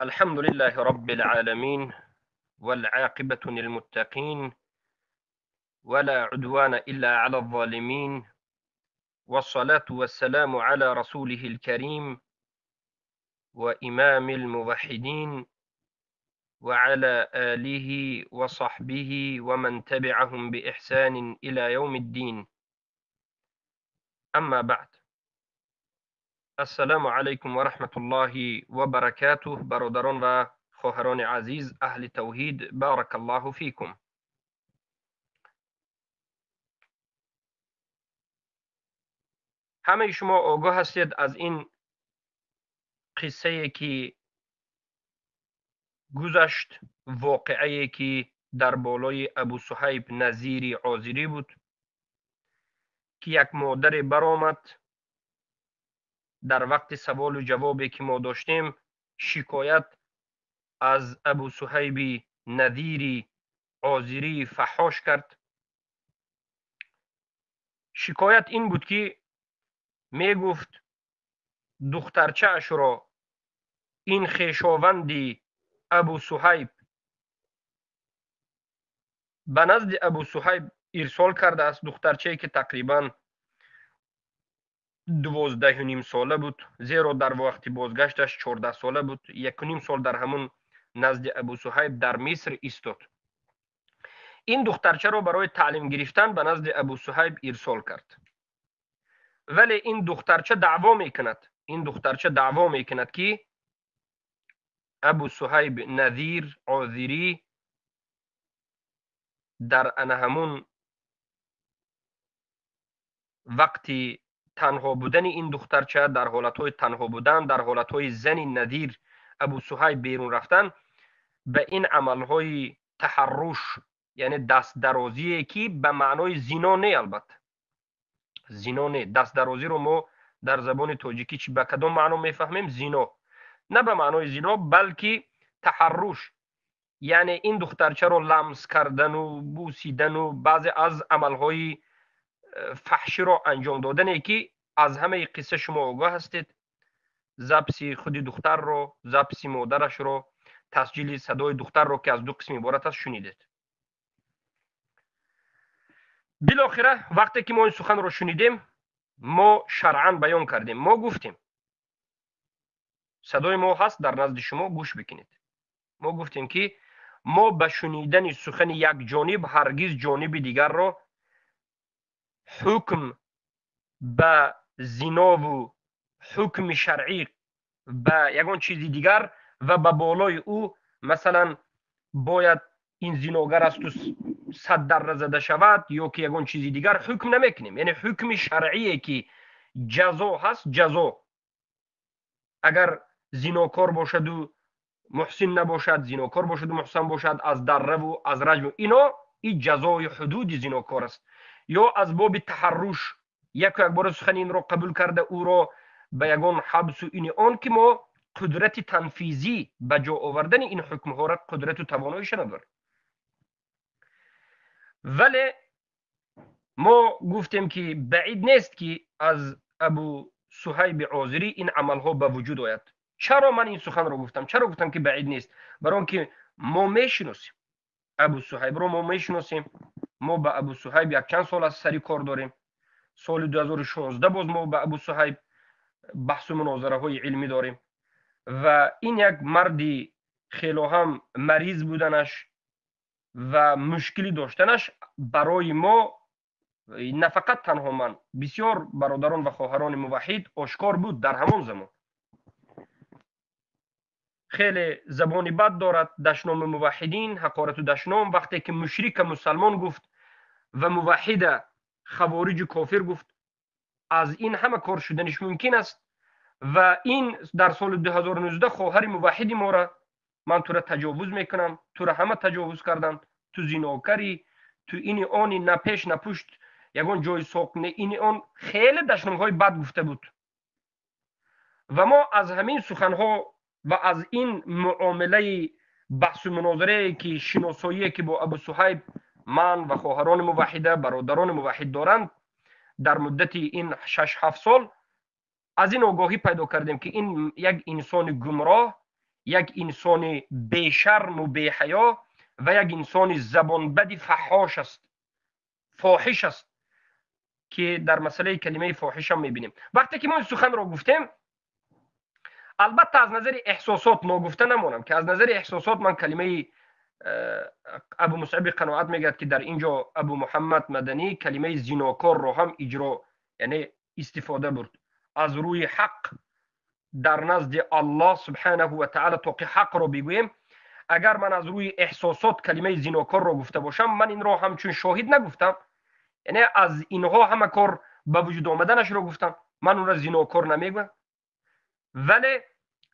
الحمد لله رب العالمين، والعاقبة للمتقين، ولا عدوان إلا على الظالمين، والصلاة والسلام على رسوله الكريم وإمام الموحدين، وعلى آله وصحبه ومن تبعهم بإحسان إلى يوم الدين. أما بعد، السلام عليكم ورحمة الله وبركاته. برادران و خواهران عزیز اهل توحید، بارک الله فیکم. همه شما آگاه هستید از این قصه که گذشت، واقعه که در بالای ابو صهیب نظیر عازری بود که یک مادر برآمد در وقت سوال و جوابی که ما داشتیم شکایت از ابو صهیب نظیر عازری فحاش کرد. شکایت این بود که می گفت دخترچه اش را این خویشاوند ابو صهیب به نزد ابو صهیب ارسال کرده است. دخترچه‌ای که تقریبا 12.5 ساله بود، زیرا در وقت بازگشتش 14 ساله بود. 1.5 سال در همون نزد ابو صهیب در مصر ایستاد. این دخترچه را برای تعلیم گرفتن به نزد ابو صهیب ارسال کرد، ولی این دخترچه دعوا میکند که ابو صهیب نظیر عازری در همون وقتی تنها بودن این دخترچه، در حالتهای تنها بودن، در حالتهای زن نظیر ابو صهیب بیرون رفتن، به این عملهای تحرش، یعنی دست درازی که به معنای زنا نه، البته زنا نه، دست درازی رو ما در زبان تاجیکی چی به کدام معنا میفهمیم؟ زنا، نه به معنای زنا بلکه تحرش، یعنی این دخترچه رو لمس کردن و بوسیدن و بعضی از عملهای فحشی رو انجام دادن که از همه قصه شما آگاه هستید. ضبط خود دختر رو، ضبط مادرش رو، تسجیل صدای دختر رو که از 2 قسم عبارت است شنیدید. بالاخره وقتی که ما این سخن رو شنیدیم، ما شرعاً بیان کردیم. ما گفتیم، صدای ما هست در نزد شما، گوش بکنید. ما گفتیم که ما به شنیدن سخن یک جانب هرگز جانب دیگر را حکم به زنا و حکم شرعی به یگان چیزی دیگر و به بالای او مثلا باید این زناگر است و 100 در زده شود یا که یگان چیزی دیگر حکم نمیکنیم. یعنی حکم شرعی که جزا هست، جزا اگر زناکار باشد و محسن نباشد، زناکار باشد و محسن باشد، از دره و از رجم، اینا این جزای حدود زناکار است. یا از باب تحرش یک بار سخن این را قبول کرده او را به یگان حبس و این آن که ما قدرت تنفیذی به جا آوردن این حکم ها را قدرت و تواناییش نداریم. ولی ما گفتیم که بعید نیست که از ابو صهیب عازری این عمل ها به وجود آید. چرا من این سخن را گفتم؟ چرا گفتم که بعید نیست؟ برای آنکه ما میشناسیم ابو صهیب رو، ما میشناسیم. ما به ابو صهیب یک چند سال از سری کار داریم. سال 2016 باز ما به ابو صهیب بحث و مناظره های علمی داریم و این یک مردی خیلی هم مریض بودنش و مشکلی داشتنش برای ما، نه فقط تنها من، بسیار برادران و خواهران موحد آشکار بود. در همان زمان خیلی زبانی بد دارد، دشنام موحدین، حقارت و دشنام. وقتی که مشرک مسلمان گفت و موحد خوارج کافر گفت، از این همه کار شدنش ممکن است. و این در سال 2019 خواهر موحد ما را، من تو را تجاوز میکنم، تو را همه تجاوز کردن، تو زیناکری، تو این آنی، نه پیش نه پشت، یگان جای ساق نه این آن، خیلی دشنام های بد گفته بود. و ما از همین سخنها و از این معامله بحث و مناظره که شناسایی که با ابو صهیب من و خواهران موحده، برادران موحد دارند در مدت این 6-7 سال، از این آگاهی پیدا کردیم که این یک انسان گمراه، یک انسان بیشرم و بیحیا و یک انسان زبانبد فحاش است، فاحش است، که در مسئله کلمه فاحش هم میبینیم. وقتی که ما این سخن را گفتیم، البته از نظر احساسات ناگفته نمانم که از نظر احساسات من کلمه ابو مصعب قناعت میگد که در اینجا ابو محمد مدنی کلمه زیناکار را هم اجرا، یعنی استفاده برد از روی حق در نزد الله سبحانه و تعالی. تا که حق را بگویم، اگر من از روی احساسات کلمه زیناکار را گفته باشم، من این را همچون شاهد نگفتم، یعنی از اینها همه کار به وجود آمدنش را گفتم، من اون را زیناکار نمیگم. ولی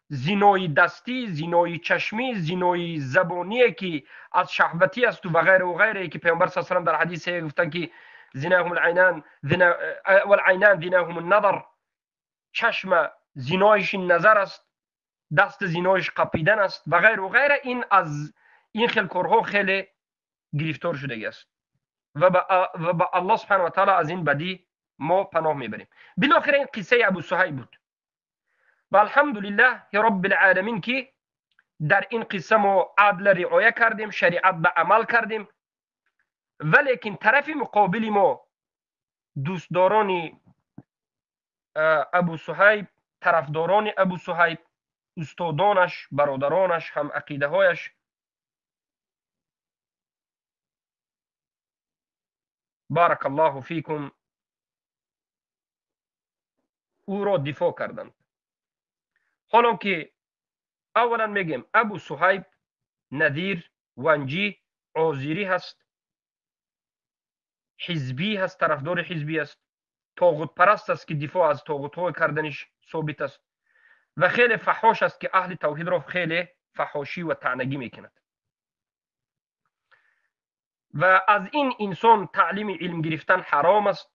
زینای دستی، زینای چشمی، زینای زبانی که از شهوتی است و غیره و غیره که پیامبر صلی الله علیه و آله در حدیث گفتن که زیناهم العینان والعینان زیناهم النظر، چشم زینایش نظر است، دست زینایش قپیدن است و غیره و غیره. این از این خیل کارها خیلی گرفتار شده است و با الله سبحانه و تعالی از این بدی ما پناه میبریم. بالاخره این قصه ابو صهیب بود و الحمدلله رب العالمین که در این قصه ما عدل رعایه کردیم، شریعت به عمل کردیم. ولیکن طرف مقابل ما دوستداران ابو صهیب، طرفداران ابو صهیب، استادانش، برادرانش، هم عقیده هایش بارک الله فیکم او را دفاع کردند. حالا که اولا میگیم ابو صهیب نذیر ونجی عازری هست، حزبی هست، طرفدار حزبی است، طاغوت پرست است که دفاع از طاغوت های کردنش ثابت است و خیلی فحاش است که اهل توحید را خیلی فحاشی و تعنگی میکند. و از این انسان تعلیم علم گرفتن حرام است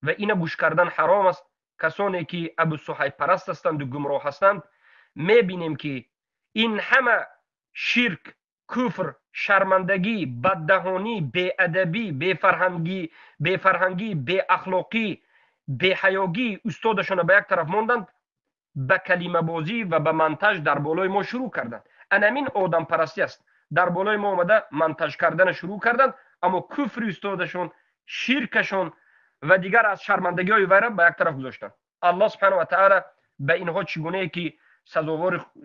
و این گوش کردن حرام است. کسانی که ابو صهیب پرست هستند و گمراه هستند، میبینیم که این همه شرک، کفر، شرمندگی، بددهانی، بی‌ادبی، بی‌فرهنگی، بی اخلاقی، بی حیاگی استادشان به یک طرف ماندند، به کلمه بازی و به منتج در بالای ما شروع کردند. انمین آدم پرستی است، در بالای ما آمده منتج کردن شروع کردند، اما کفر استادشون، شرکشون و دیگر از شرمندگی های ویره به یک طرف گذاشتند. الله سبحانه و تعالی به اینها چگونه که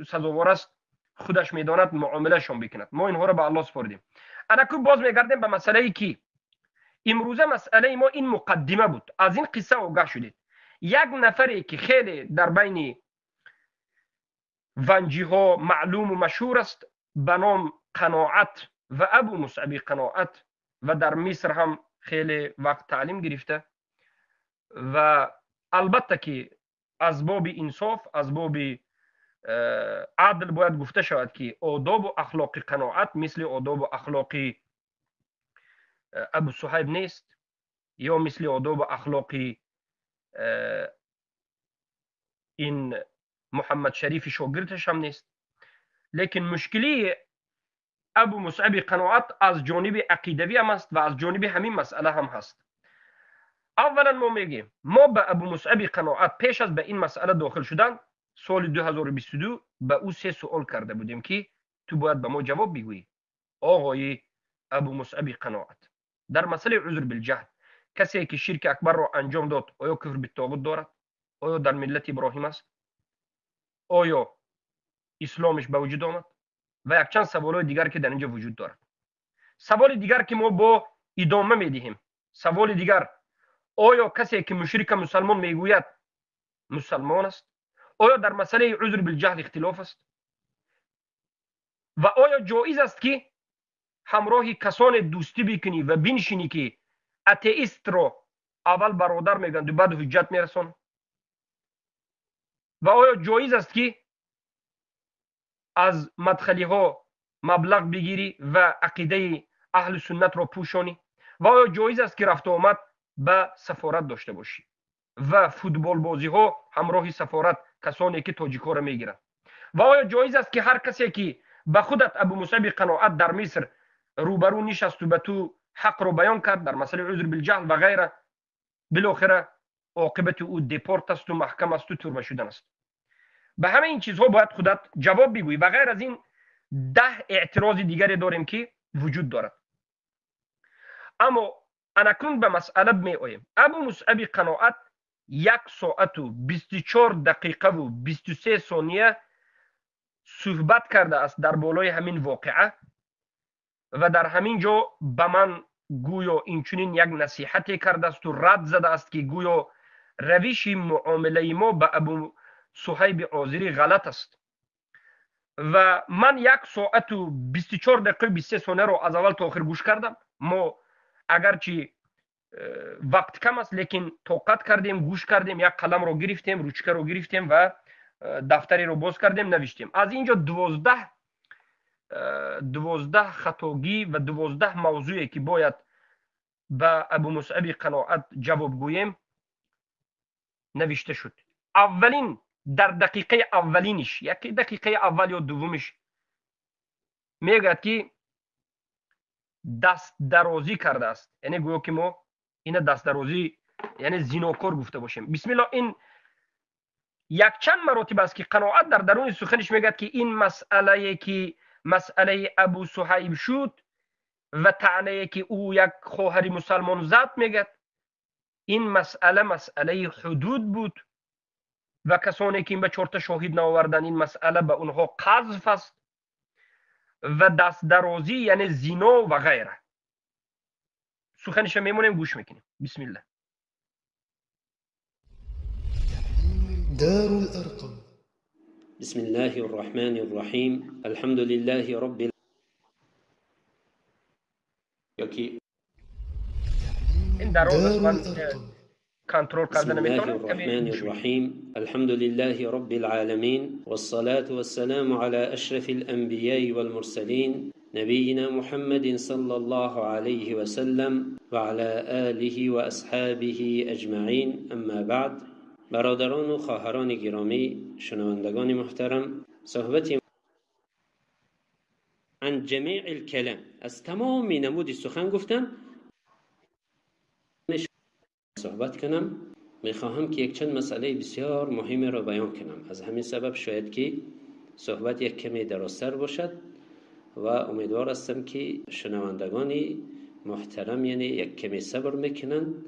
سزاوار است خودش میداند معامله شون بکند. ما اینها را به الله سپردیم. انا که باز میگردیم به مسئله ای که امروزه مسئله ما این مقدمه بود. از این قصه آگاه شدید. یک نفری که خیلی در بین ونجی ها معلوم و مشهور است به نام قناعت و ابو مصعب قناعت و در مصر هم خیلی وقت تعلیم گرفته و البته که از باب انصاف، از باب عدل باید گفته شود که آداب و اخلاق قناعت مثل آداب و اخلاق ابو صهیب نیست، یا مثل آداب و اخلاق این محمد شریف شاگردش هم نیست. لیکن مشکلی ابو مصعب قناعت از جانب عقیدوی هم است و از جانب همین مسئله هم هست. اولا ما میگیم ما به ابو مصعب قناعت پیش از به این مسئله داخل شدن سال 2022 به او 3 سوال کرده بودیم که تو باید به ما جواب بگویی. آقای ابو مصعب قناعت، در مسئله عذر بالجهل، کسی که شرک اکبر را انجام داد آیا کفر بالطاغوت دارد؟ آیا در ملت ابراهیم است؟ آیا اسلامش به وجود آمد؟ و یک چند سوالات دیگر که در اینجا وجود دارد. سوال دیگر که ما با ادامه میدهیم، سوال دیگر، آیا کسی که مشرک مسلمان میگوید مسلمان است؟ آیا در مسئله عذر بالجهل اختلاف است؟ و آیا جایز است که همراه کسان دوستی بکنی و بنشینی که اتئیست را اول برادر میگن و بعد حجت میرسون؟ و آیا جایز است که از مدخلی ها مبلغ بگیری و عقیده اهل سنت را پوشانی؟ و آیا جایز است که رفت آمد به سفارت داشته باشی و فوتبال بازی ها همراه سفارت کسانی که تاجیکا را میگیرند؟ و آیا جایز است که هر کسی که به خودت ابو مصعب قناعت در مصر روبرو نشست و به تو حق رو بیان کرد در مسئله عذر بالجهل و غیره، بالاخره عاقبت او دیپورت است و محکم است و ترمه شدن است؟ به همه این چیزها باید خودت جواب بگویی و غیر از این 10 اعتراض دیگری داریم که وجود دارد. اما اکنون به مسئله می آییم. ابو مصعب قناعت 1 ساعت و 24 دقیقه و 23 ثانیه صحبت کرده است در بالای همین واقعه و در همین جا به من گویا اینچنین یک نصیحتی کرده است و رد زده است که گویا روش معامله ما به ابو صهیب عازری غلط است و من 1 ساعت و 24 دقیقه 23 ثانیه رو از اول تا آخر گوش کردم. ما اگرچه وقت کم است لیکن طاقت کردیم، گوش کردیم، یک قلم رو گرفتیم، روچکه رو گرفتیم و دفتری رو باز کردیم نوشتیم. از اینجا 12 خطاگی و 12 موضوعی که باید به ابو مصعب قناعت جواب گوییم نوشته شد. اولین در دقیقه اولینش، یک دقیقه اول یا دومش میگه که دست درازی کرده است. یعنی گویا که ما این دست درازی یعنی زیناکار گفته باشیم. بسم الله، این یک چند مراتب است که قناعت در درون سخنش میگه که این مسئله ابو صهیب شد و طعنه که او یک خواهر مسلمان زد، میگه این مسئله حدود بود و کسانی که این به 4 تا شاهد نآوردن این مسئله به اونها قذف است و دست درازی یعنی زنا و غیره. سخنش میمونیم گوش میکنیم. بسم الله. دار الأرقم. بسم الله الرحمن الرحيم. الحمد لله رب این در من کنترل بسم کردن الله نمیتونم. الرحمن الرحيم. الحمد لله رب العالمين، والصلاة والسلام على أشرف الأنبياء والمرسلين نبينا محمد صلى الله عليه وسلم وعلى آله وأصحابه أجمعين. أما بعد. برادران و خواهران گرامی، شنوندگان محترم، صحبتی عن جمیع الکلام، از تمام نمود سخن گفتم صحبت کنم. میخواهم که یک چند مسئله بسیار مهم را بیان کنم. از همین سبب شاید که صحبت یک کمی درازتر باشد و امیدوار هستم که شنوندگان محترم یعنی یک کمی صبر میکنند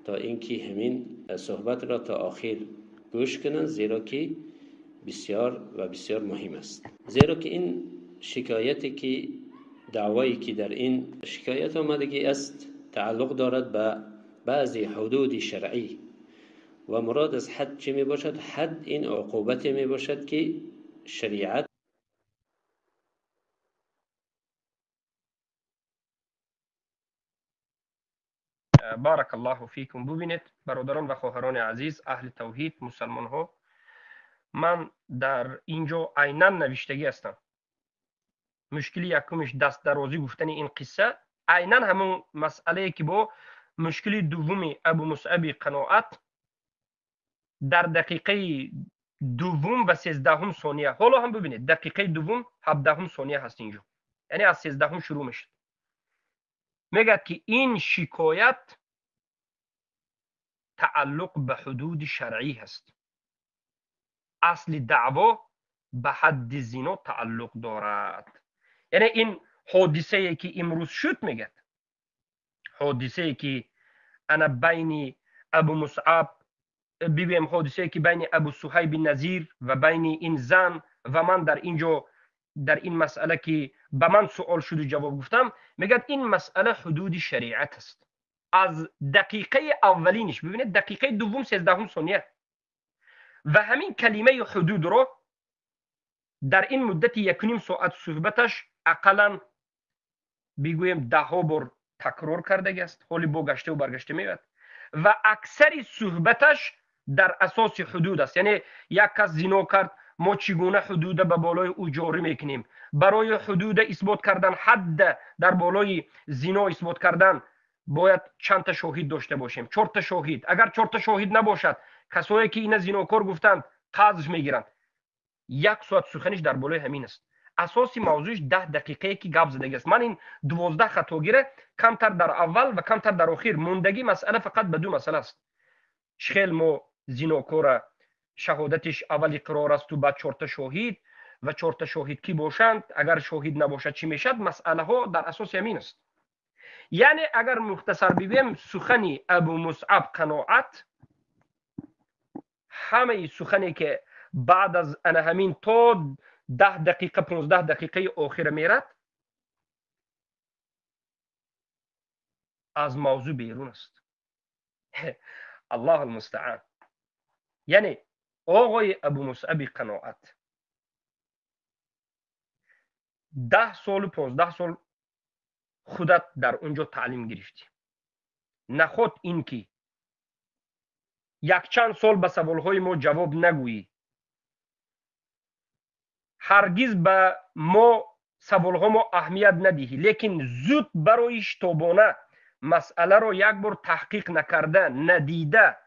تا اینکه همین صحبت را تا آخر گوش کنند، زیرا که بسیار و بسیار مهم است. زیرا که این شکایتی که دعوایی که در این شکایت آمدگی است تعلق دارد به بعضی حدود شرعی و مراد از حد چی می باشد؟ حد این عقوبت می باشد که شریعت بارک الله فیکم. ببینید برادران و خواهران عزیز، اهل توحید، مسلمان ها، من در اینجا عیناً نوشتگی هستم. مشکلی یکمش دست درازی گفتن این قصه عیناً همون مسئله که با مشکلی دومی ابو مصعب قناعت در دقیقه دوم و 13 ثانیه، حالا هم ببینید دقیقه دوم 17 ثانیه هست اینجا، یعنی از 13 شروع میشه. میگه که این شکایت تعلق به حدود شرعی هست. اصل دعوا به حد زنا تعلق دارد. یعنی این حادثه ای که امروز شد، میگه حادثه ای که انا بین ابو مصعب ببینیم، حادثه ای که بین ابو صهیب نظیر و بین این زن و من در اینجا در این مسئله که به من سوال شد و جواب گفتم، میگه این مسئله حدود شریعت است. از دقیقه اولینش ببینید دقیقه دوم 13 ثانیه و همین کلمه حدود رو در این مدت 1.5 ساعت صحبتش اقلا بگویم 10 بار تکرار کرده است. حالی با گشته و برگشته میاد و اکثر صحبتش در اساس حدود است. یعنی یک کس زنا کرد، ما چگونه حدود به بالای او جاری میکنیم. برای حدود اثبات کردن، حد در بالای زنا اثبات کردن باید چند تا شاهد داشته باشیم؟ 4 تا شاهد. اگر 4 تا شاهد نباشد، کسایی که این زناکار گفتند قذف میگیرند. 1 ساعت سخنش در بالای همین است. اساسی موضوعش 10 دقیقه که گپ زدگی است. من این 12 خطاگیره کمتر در اول و کمتر در آخر موندگی مسئله فقط به 2 مسئله است. چخیل ما زناکار شهادتش اول اقرار است و بعد 4 شاهد و 4 شاهد کی باشند، اگر شاهد نباشد چی میشد. مسئله ها در اساس همین است. یعنی اگر مختصر بگویم سخن ابو مصعب قناعت، همه سخنی که بعد از انا همین تا 10 دقیقه 15 دقیقه آخر میرد از موضوع بیرون است. الله المستعان. یعنی آقای ابو مصعب قناعت 10 سال 15 سال خودت در اونجا تعلیم گرفتی، نخود این که یک چند سال به سوالهای ما جواب نگویی، هرگز به ما سوالها ما اهمیت ندهی، لیکن زود برای شتابانه مسئله رو یک بار تحقیق نکرده ندیده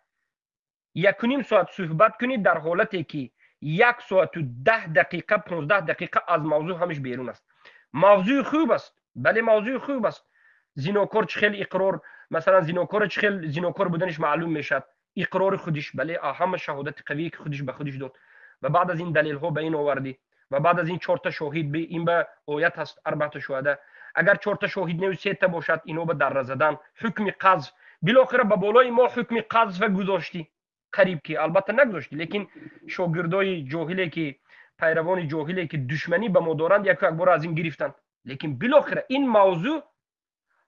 1.5 ساعت صحبت کنی، در حالتی که 1 ساعت و 10 دقیقه 15 دقیقه از موضوع همش بیرون است. موضوع خوب است، بله موضوع خوب است. زیناکار چه خیلی اقرار، مثلا زیناکار چه خیلی زیناکار بودنش معلوم میشد، اقرار خودش، بله همه شهادت قوی که خودش به خودش داد و بعد از این دلیل ها به این آوردی و بعد از این 4 تا شاهد به این به آیت هست 4 تا شهدا. اگر 4 تا شاهد نه 3 تا باشد اینو به در زدن حکم قذف، بالاخره به بالای ما حکم قذف گذاشتی قریب که البته نگذاشتی، لیکن شاگردای جاهلی که پیروان جاهلی که دشمنی به ما دارند یک بار از این گرفتند، لیکن بالاخره این موضوع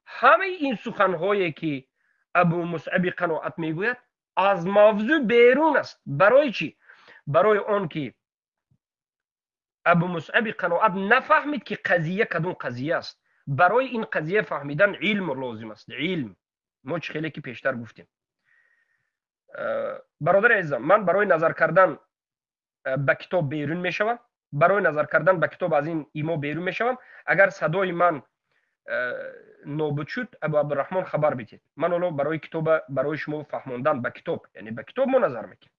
همه این سخنهایی که ابو مصعب قناعت میگوید از موضوع بیرون است. برای چی؟ برای آن که ابو مصعب قناعت نفهمید که قضیه کدوم قضیه است. برای این قضیه فهمیدن علم لازم است. علم ما چه خیلی که پیشتر گفتیم. برادر عزیزم، من برای نظر کردن به کتاب بیرون میشوم، برای نظر کردن به کتاب از این ایما بیرون میشوم. اگر صدای من نابود شد ابو عبدالرحمن خبر بدید، من اولو برای کتاب برای شما فهماندن به کتاب، یعنی به کتاب ما نظر میکنم.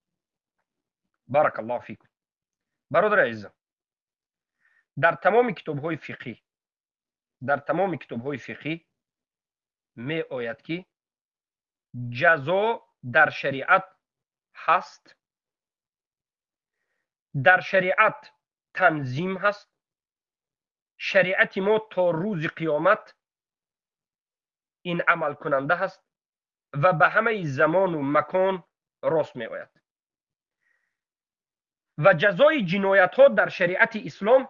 بارک الله فیکم. برادر عزیزم، در تمام کتاب‌های فقهی، در تمام کتاب‌های فقهی می آید که جزا در شریعت هست، در شریعت تنظیم هست. شریعت ما تا روز قیامت این عمل کننده هست و به همه زمان و مکان راست می آید. و جزای جنایت ها در شریعت اسلام،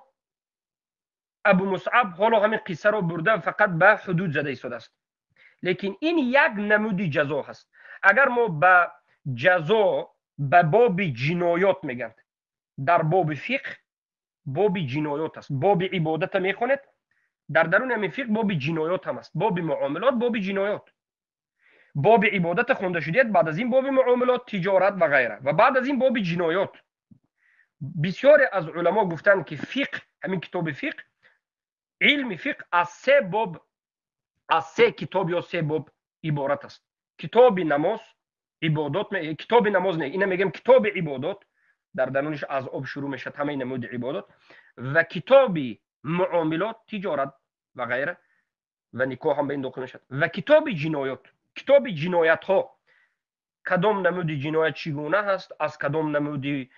ابو مصعب حالا همین قصه رو برده فقط به حدود زده ایستاده است، لیکن این یک نمودی جزا هست. اگر ما به جزا به باب جنایات میگن، در باب فقه باب جنایات است. باب عبادت میخونید، در درون همین فقه باب جنایات هم است. باب معاملات باب جنایات، باب عبادت خونده شدید، بعد از این باب معاملات، تجارت و غیره، و بعد از این باب جنایات. بسیاری از علما گفتن که فقه، همین کتاب فقه، علم فقه از 3 باب، از 3 کتاب یا 3 باب عبارت است. کتاب نماز، عبادات، کتاب نماز نه، اینا میگم کتاب عبادات، در درونش از آب شروع میشه همه نمود عبادات، و کتاب معاملات، تجارت و غیره و نکاح هم به این داخل میشه، و کتاب جنایات. کتاب جنایت ها کدام نمود جنایت چگونه هست، از کدام نمود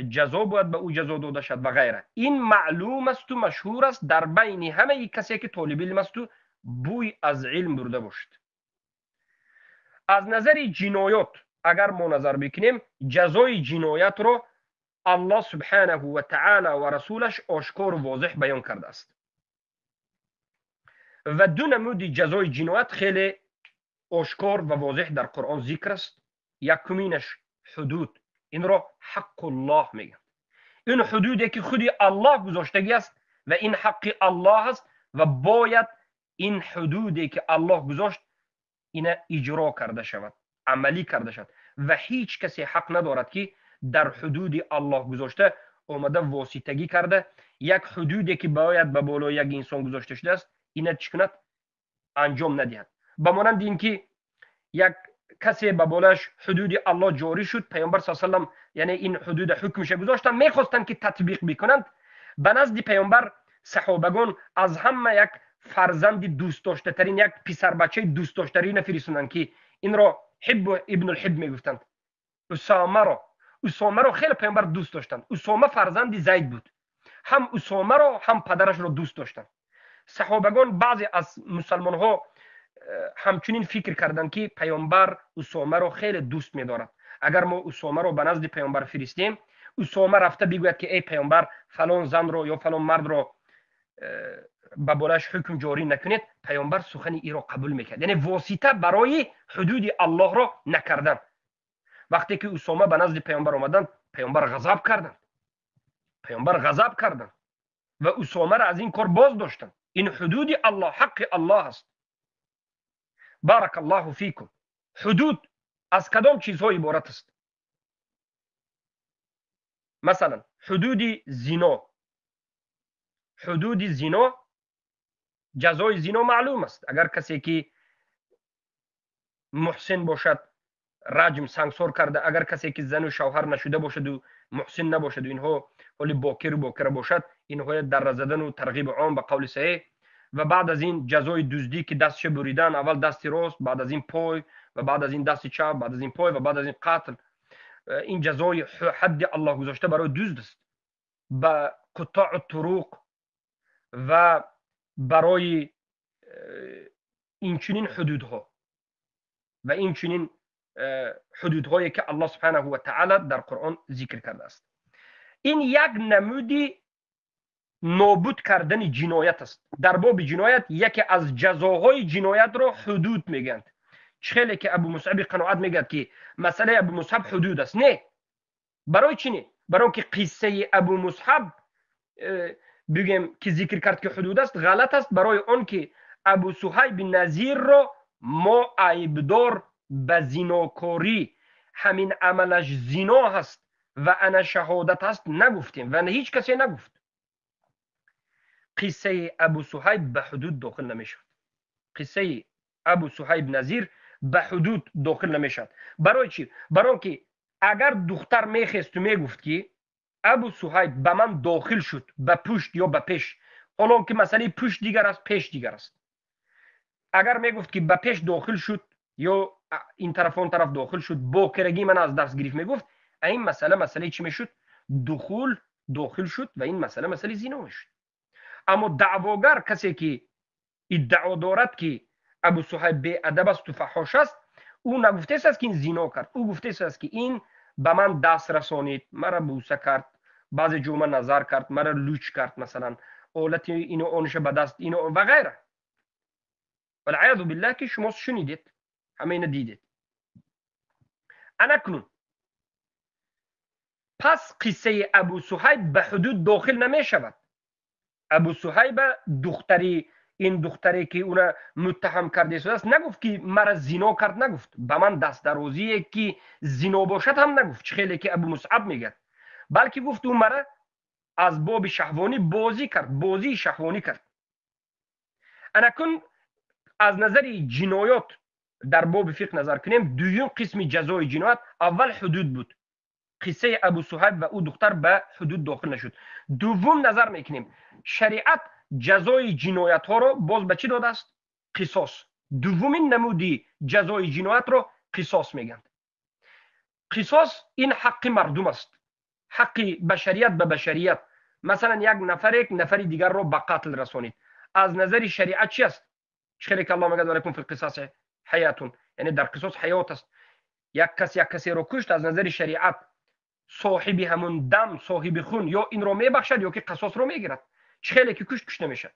جزا باید به او جزا داده شد و غیره. این معلوم است و مشهور است در بین همه کسی که طالب علم است و بوی از علم برده باشد. از نظر جنایات اگر ما نظر بکنیم، جزای جنایت رو الله سبحانه و تعالی و رسولش آشکار و واضح بیان کرده است و 2 نمود جزای جنایت خیلی آشکار و واضح در قرآن ذکر است. یکمینش حدود، این را حق الله میگن. این حدودی که خودی الله گذاشتگی است و این حق الله است و باید این حدودی که الله گذاشت اینا اجرا کرده شود، عملی کرده شود و هیچ کسی حق ندارد که در حدود الله گذاشته اومده واسطگی کرده. یک حدودی که باید به بالای یک انسان گذاشته شده است اینا چی کند؟ انجام ندهد. به مانند این که یک کسی به بالایش حدود الله جاری شد، پیامبر صلی الله علیه و آله یعنی این حدود حکمش گذاشتن، میخواستن که تطبیق بکنند. به نزد پیامبر صحابگان از همه یک فرزند دوست داشته ترین، یک پسر بچه دوست داشته ترین فرستادند که این را حب ابن الحب میگفتند. اسامه را، اسامه رو خیلی پیامبر دوست داشتند. اسامه فرزند زید بود. هم اسامه رو هم پدرش رو دوست داشتند. صحابگان بعضی از مسلمان ها همچنین فکر کردند که پیامبر اسامه رو خیلی دوست می‌دارد. اگر ما اسامه رو به نزد پیامبر فرستیم، اسامه رفته بگوید که ای پیامبر فلان زن رو یا فلان مرد رو به بالش حکم جاری نکنید، پیامبر سخن ای را قبول میکرد. یعنی واسطه برای حدود الله را نکردن. وقتی که اسامه به نزد پیامبر آمدند، پیامبر غضب کردند و اسامه را از این کار باز داشتند. این حدود الله، حق الله است. بارک الله فیکم. حدود از کدام چیزها عبارت است؟ مثلا حدود زنا، جزای زنا معلوم است. اگر کسی که محسن باشد رجم سنگسار کرده، اگر کسی که زن و شوهر نشده باشد و محسن نباشد و اینها ولی باکر باشد، اینها در زدن و ترغیب عام به قول صحیح. و بعد از این جزای دزدی که دستش بریدن، اول دست راست، بعد از این پای، و بعد از این دست چپ، بعد از این پای، و بعد از این قتل. این جزای حد الله گذاشته برای دزد است. به قطاع الطرق و برای این چنین حدودها و این چنین حدودهایی که الله سبحانه و تعالی در قرآن ذکر کرده است. این یک نمودی نابود کردن جنایت است. در باب جنایت یکی از جزاهای جنایت را حدود میگند. خیلی که ابو مصعب قناعت میگه که مسئله ابو مصعب حدود است. نه. برای چی نه؟ برای که قصه ابو مصعب بگیم که ذکر کرد که حدود است غلط است، برای آن که ابو صهیب نظیر را ما عیبدار به زناکاری، همین عملش زنا هست و انا شهادت هست نگفتیم و نه هیچ کسی نگفت. قصه ابو صهیب به حدود داخل نمیشد. قصه ابو صهیب نظیر به حدود داخل نمیشد. برای چی؟ برای که اگر دختر میخست و میگفت که ابو صهیب به من داخل شد به پشت یا به پیش، حالا که مسئله پشت دیگر است پیش دیگر است، اگر میگفت که به پیش داخل شد یا این طرف اون طرف داخل شد، باکرگی من از دست گرفت، میگفت این مسئله چی میشد؟ داخل شد و این مسئله زنا میشد. اما دعواگر، کسی که ادعا دارد که ابو صهیب بی ادب است و فحاش است، او نگفته است که این زنا کرد، او گفته است که این به من دست رسانید، مرا بوسه کرد، بعض جمعه نظر کرد، مرا لوچ کرد، مثلا اولت اینو اونش به دست اینو و غیره. والعیاذ بالله که شما شنیدید، همین دیدید. انکنون پس قصه ابو صهیب به حدود داخل نمی شود. ابو صهیب این دختری که اون متهم کرده شده است نگفت که مرا زنا کرد، نگفت به من دست درازی که زنا باشد هم نگفت، خیلی که ابو مصعب میگه، بلکه گفت اون مرا از باب شهوانی بازی شهوانی کرد. انکن از نظر جنایات در باب فقه نظر کنیم، دویم قسم جزای جنایت اول حدود بود. قصه ابو صهیب و او دختر به حدود داخل نشد. دوم نظر میکنیم شریعت جزای جنایت ها رو باز به چی داده است؟ قصاص. دومین نمودی جزای جنایت رو قصاص میگند. قصاص این حق مردم است، حق بشریت به بشریت. مثلا یک نفر دیگر رو به قتل رسانید، از نظر شریعت چی است؟ خیلی که الله میگه ولکم فی القصاص حیاتون، یعنی در قصاص حیات است. یک کسی رو کشت، از نظر شریعت صاحب همون دم، صاحب خون، یا این رو میبخشد یا که قصاص رو میگیرد. خیلی که کشته میشه.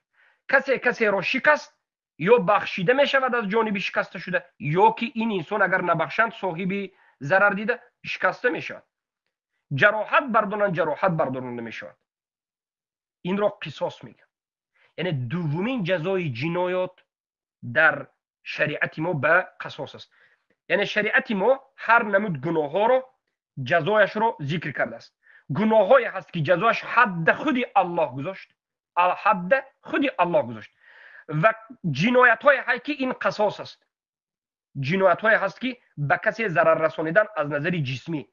کسی رو شکست یا بخشیده میشود از جانب شکسته شده، یا که این انسان اگر نبخشند صاحب ضرر دیده شکسته میشود. جراحت بردارنده میشود. این را قصاص میگه. یعنی دومین جزای جنایات در شریعت ما به قصاص است. یعنی شریعت ما هر نمود گناه ها رو جزایش رو ذکر کرده است. گناهایی هست که جزایش حد خودی الله گذاشت، و جنایت های هست که این قصاص است. جنایت های هست که به کسی ضرر رسانیدن از نظر جسمی،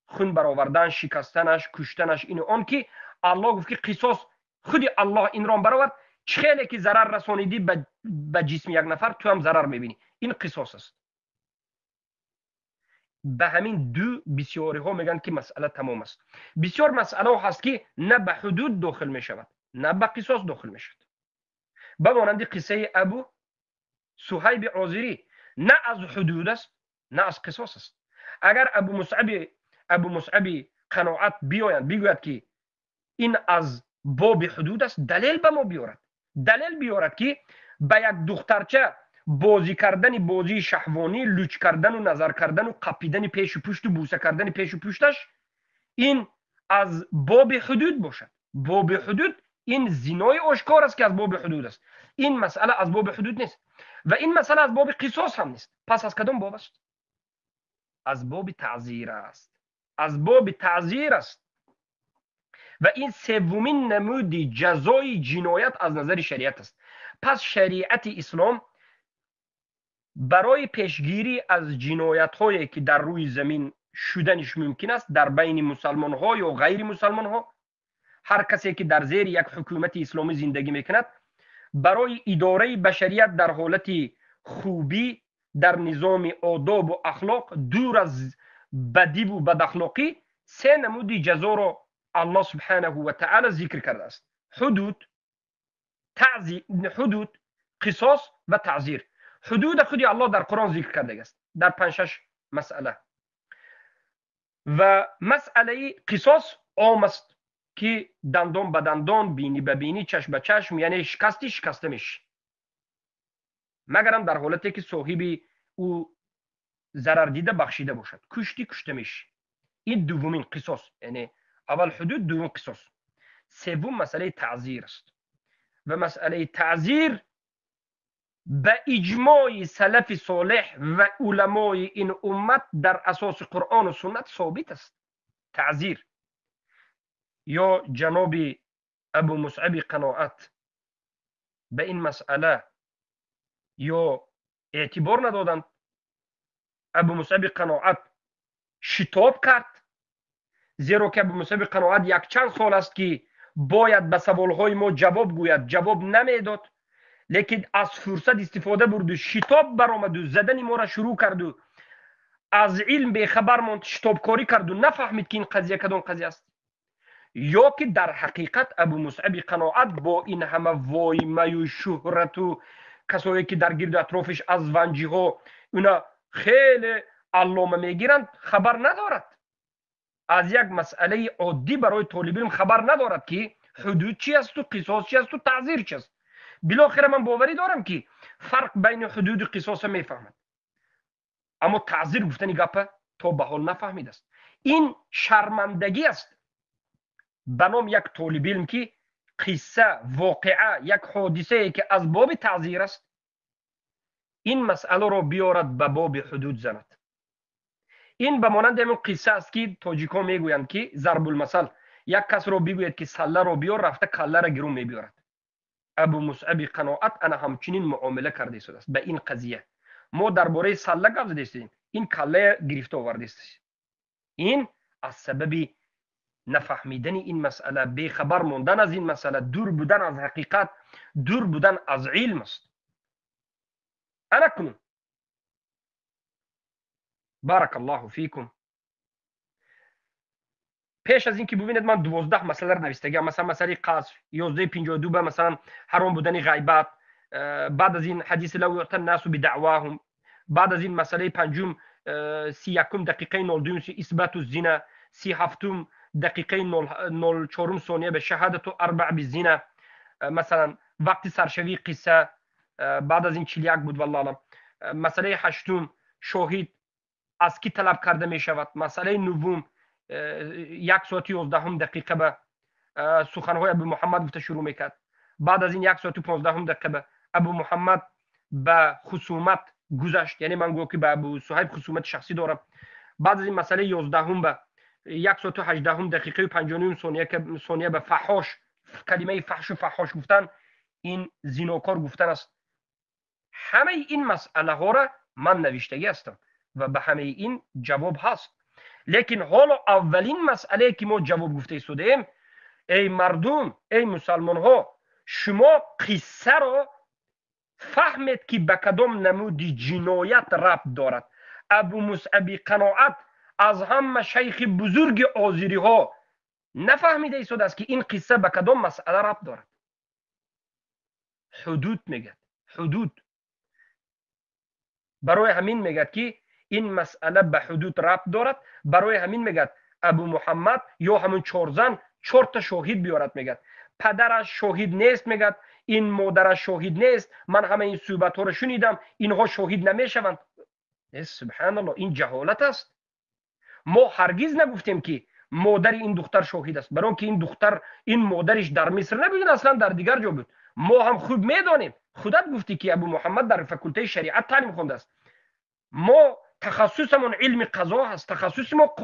خون برآوردن، شکستنش، کشتنش، این آن که الله گفت که قصاص خودی الله این را برآورد. خیلی که ضرر رسانیدی به جسم یک نفر، تو هم ضرر میبینی، این قصاص است. به همین دو بسیاری ها میگن که مسئله تمام است. بسیار مسئله ها هست که نه به حدود داخل می شود نه به قصاص داخل می شود. به مانند قصه ابو صهیب عازری نه از حدود است نه از قصاص است. اگر ابو مصعب قناعت بیاید بگوید که این از باب حدود است، دلیل به ما بیارد. دلیل بیارد که به یک دخترچه بازی کردن بازی شهوانی، لوچ کردن و نظر کردن و قپیدن پیش و پشت و بوسه کردن پیش و پشتش این از باب حدود باشد. باب حدود این زنای آشکار است که از باب حدود است. این مسئله از باب حدود نیست و این مسئله از باب قصاص هم نیست. پس از کدام باب است؟ از باب تعزیر است. از باب تعزیر است. و این سومین نمود جزای جنایت از نظر شریعت است. پس شریعت اسلام برای پیشگیری از جنایت هایی که در روی زمین شدنش ممکن است در بین مسلمان ها یا غیر مسلمان ها، هر کسی که در زیر یک حکومت اسلامی زندگی میکند، برای اداره بشریت در حالت خوبی در نظام آداب و اخلاق دور از بدی و بد اخلاقی، سه نمود جزا را الله سبحانه و تعالی ذکر کرده است: حدود، قصاص و تعزیر. حدود خودی الله در قرآن ذکر کرده است در 5-6 مسئله. و مسئله قصاص عام است که دندان به دندان، بینی به بینی، چشم به چشم، یعنی شکسته میشه، مگرم در حالتی که صاحب او ضرر دیده بخشیده باشد. کشته میشه. این دومین قصاص، یعنی اول حدود، دوم قصاص. سوم مسئله تعزیر است و مسئله تعزیر به اجماع سلف صالح و علمای این امت در اساس قرآن و سنت ثابت است. تعزیر. یا جناب ابو مصعب قناعت به این مسئله یا اعتبار ندادند. ابو مصعب قناعت شتاب کرد، زیرا که ابو مصعب قناعت یک چند سال است که باید به سوالهای ما جواب گوید، جواب نمیداد، لیکن از فرصت استفاده برد و شتاب برآمد و زدن ما را شروع کرد و از علم به خبر ماند، شتابکاری کرد و نفهمید که این قضیه کدام قضیه است. یا که در حقیقت ابو مصعب قناعت با این همه وایمه و شهرت و کسایی که در گرد اطرافش از ونجی ها اونا خیلی علامه میگیرند خبر ندارد. از یک مسئله عادی برای طالب علم خبر ندارد که حدود چی است و قصاص چی است و تعزیر چی است. بالاخره من باوری دارم که فرق بین حدود و قصاص میفهمد، اما تعزیر گفتنی گپه تا به حال نفهمید است. این شرمندگی است به نام یک طالب علم که قصه، واقعه، یک حادثه که از باب تعزیر است، این مسئله را بیارد به باب حدود زند. این به مانند همون قصه است که تاجیک‌ها میگویند که ضرب المثل، یک کس را بگوید که سله را بیار، رفته کله را گرو میبیارد. ابو مصعب قناعت انا همچنین معامله کرده شده است به این قضیه. ما درباره سله گپ زده استیم، این کله گرفته آورده است. این از سبب نفهمیدن این مسئله، بی خبر ماندن از این مسئله، دور بودن از حقیقت، دور بودن از علم است. انا کنون بارک الله فیکم. پیش از این که ببینید من 12 مسئله را نوشتگیم، مثلا مسئله قذف، 1152 به مثلا حرام بودن غیبت، بعد از این حدیث لو یعطى الناس بدعواهم، بعد از این مسئله پنجم 31 دقیقه 02 اثبات الزنا، 37 دقیقه 04 ثانیه به شهادت و اربع بالزنا، مثلا وقتی سرشوی قصه بعد از این 41 بود والله علم، مسئله هشتم شاهد از کی طلب کرده می شود، مسئله نهم 1 ساعت 11 دقیقه به سخنهای ابو محمد گفته شروع میکرد، بعد از این 1 ساعت 15 دقیقه به ابو محمد به خصومت گذشت، یعنی من گویا که به ابو صهیب خصومت شخصی دارم. بعد از این مسئله 11 به 1 ساعت 18 دقیقه و 59 ثانیه به فحاش، کلمه فحش و فحاش گفتن، این زیناکار گفتن است. همه این مسئله ها را من نوشتگی هستم و به همه این جواب هست. لیکن حالا اولین مسئله که ما جواب گفته شدیم، ای مردم، ای مسلمان ها، شما قصه را فهمید که به کدام نمود جنایت ربط دارد. ابو مصعب قناعت از همه شیخ بزرگ آذری ها نفهمیده ایستاده است که این قصه به کدام مسئله ربط دارد. حدود میگه، حدود. برای همین میگه که این مسئله به حدود ربط دارد. برای همین میگه ابو محمد یا همون چهار زن 4 تا شاهد بیارد. میگه پدرش شاهد نیست، میگه این مادرش شاهد نیست، من همه این صحبت ها رو شنیدم، اینها شاهد نمیشوند. سبحان الله، این جهالت است. ما هرگز نگفتیم که مادر این دختر شاهد است، برای که این دختر این مادرش در مصر نبود، اصلا در دیگر جا بود. ما هم خوب میدانیم، خودت گفتی که ابو محمد در فکلته شریعت تعلیم خونده است. ما تخصصمون علم قضا هست، تخصص ما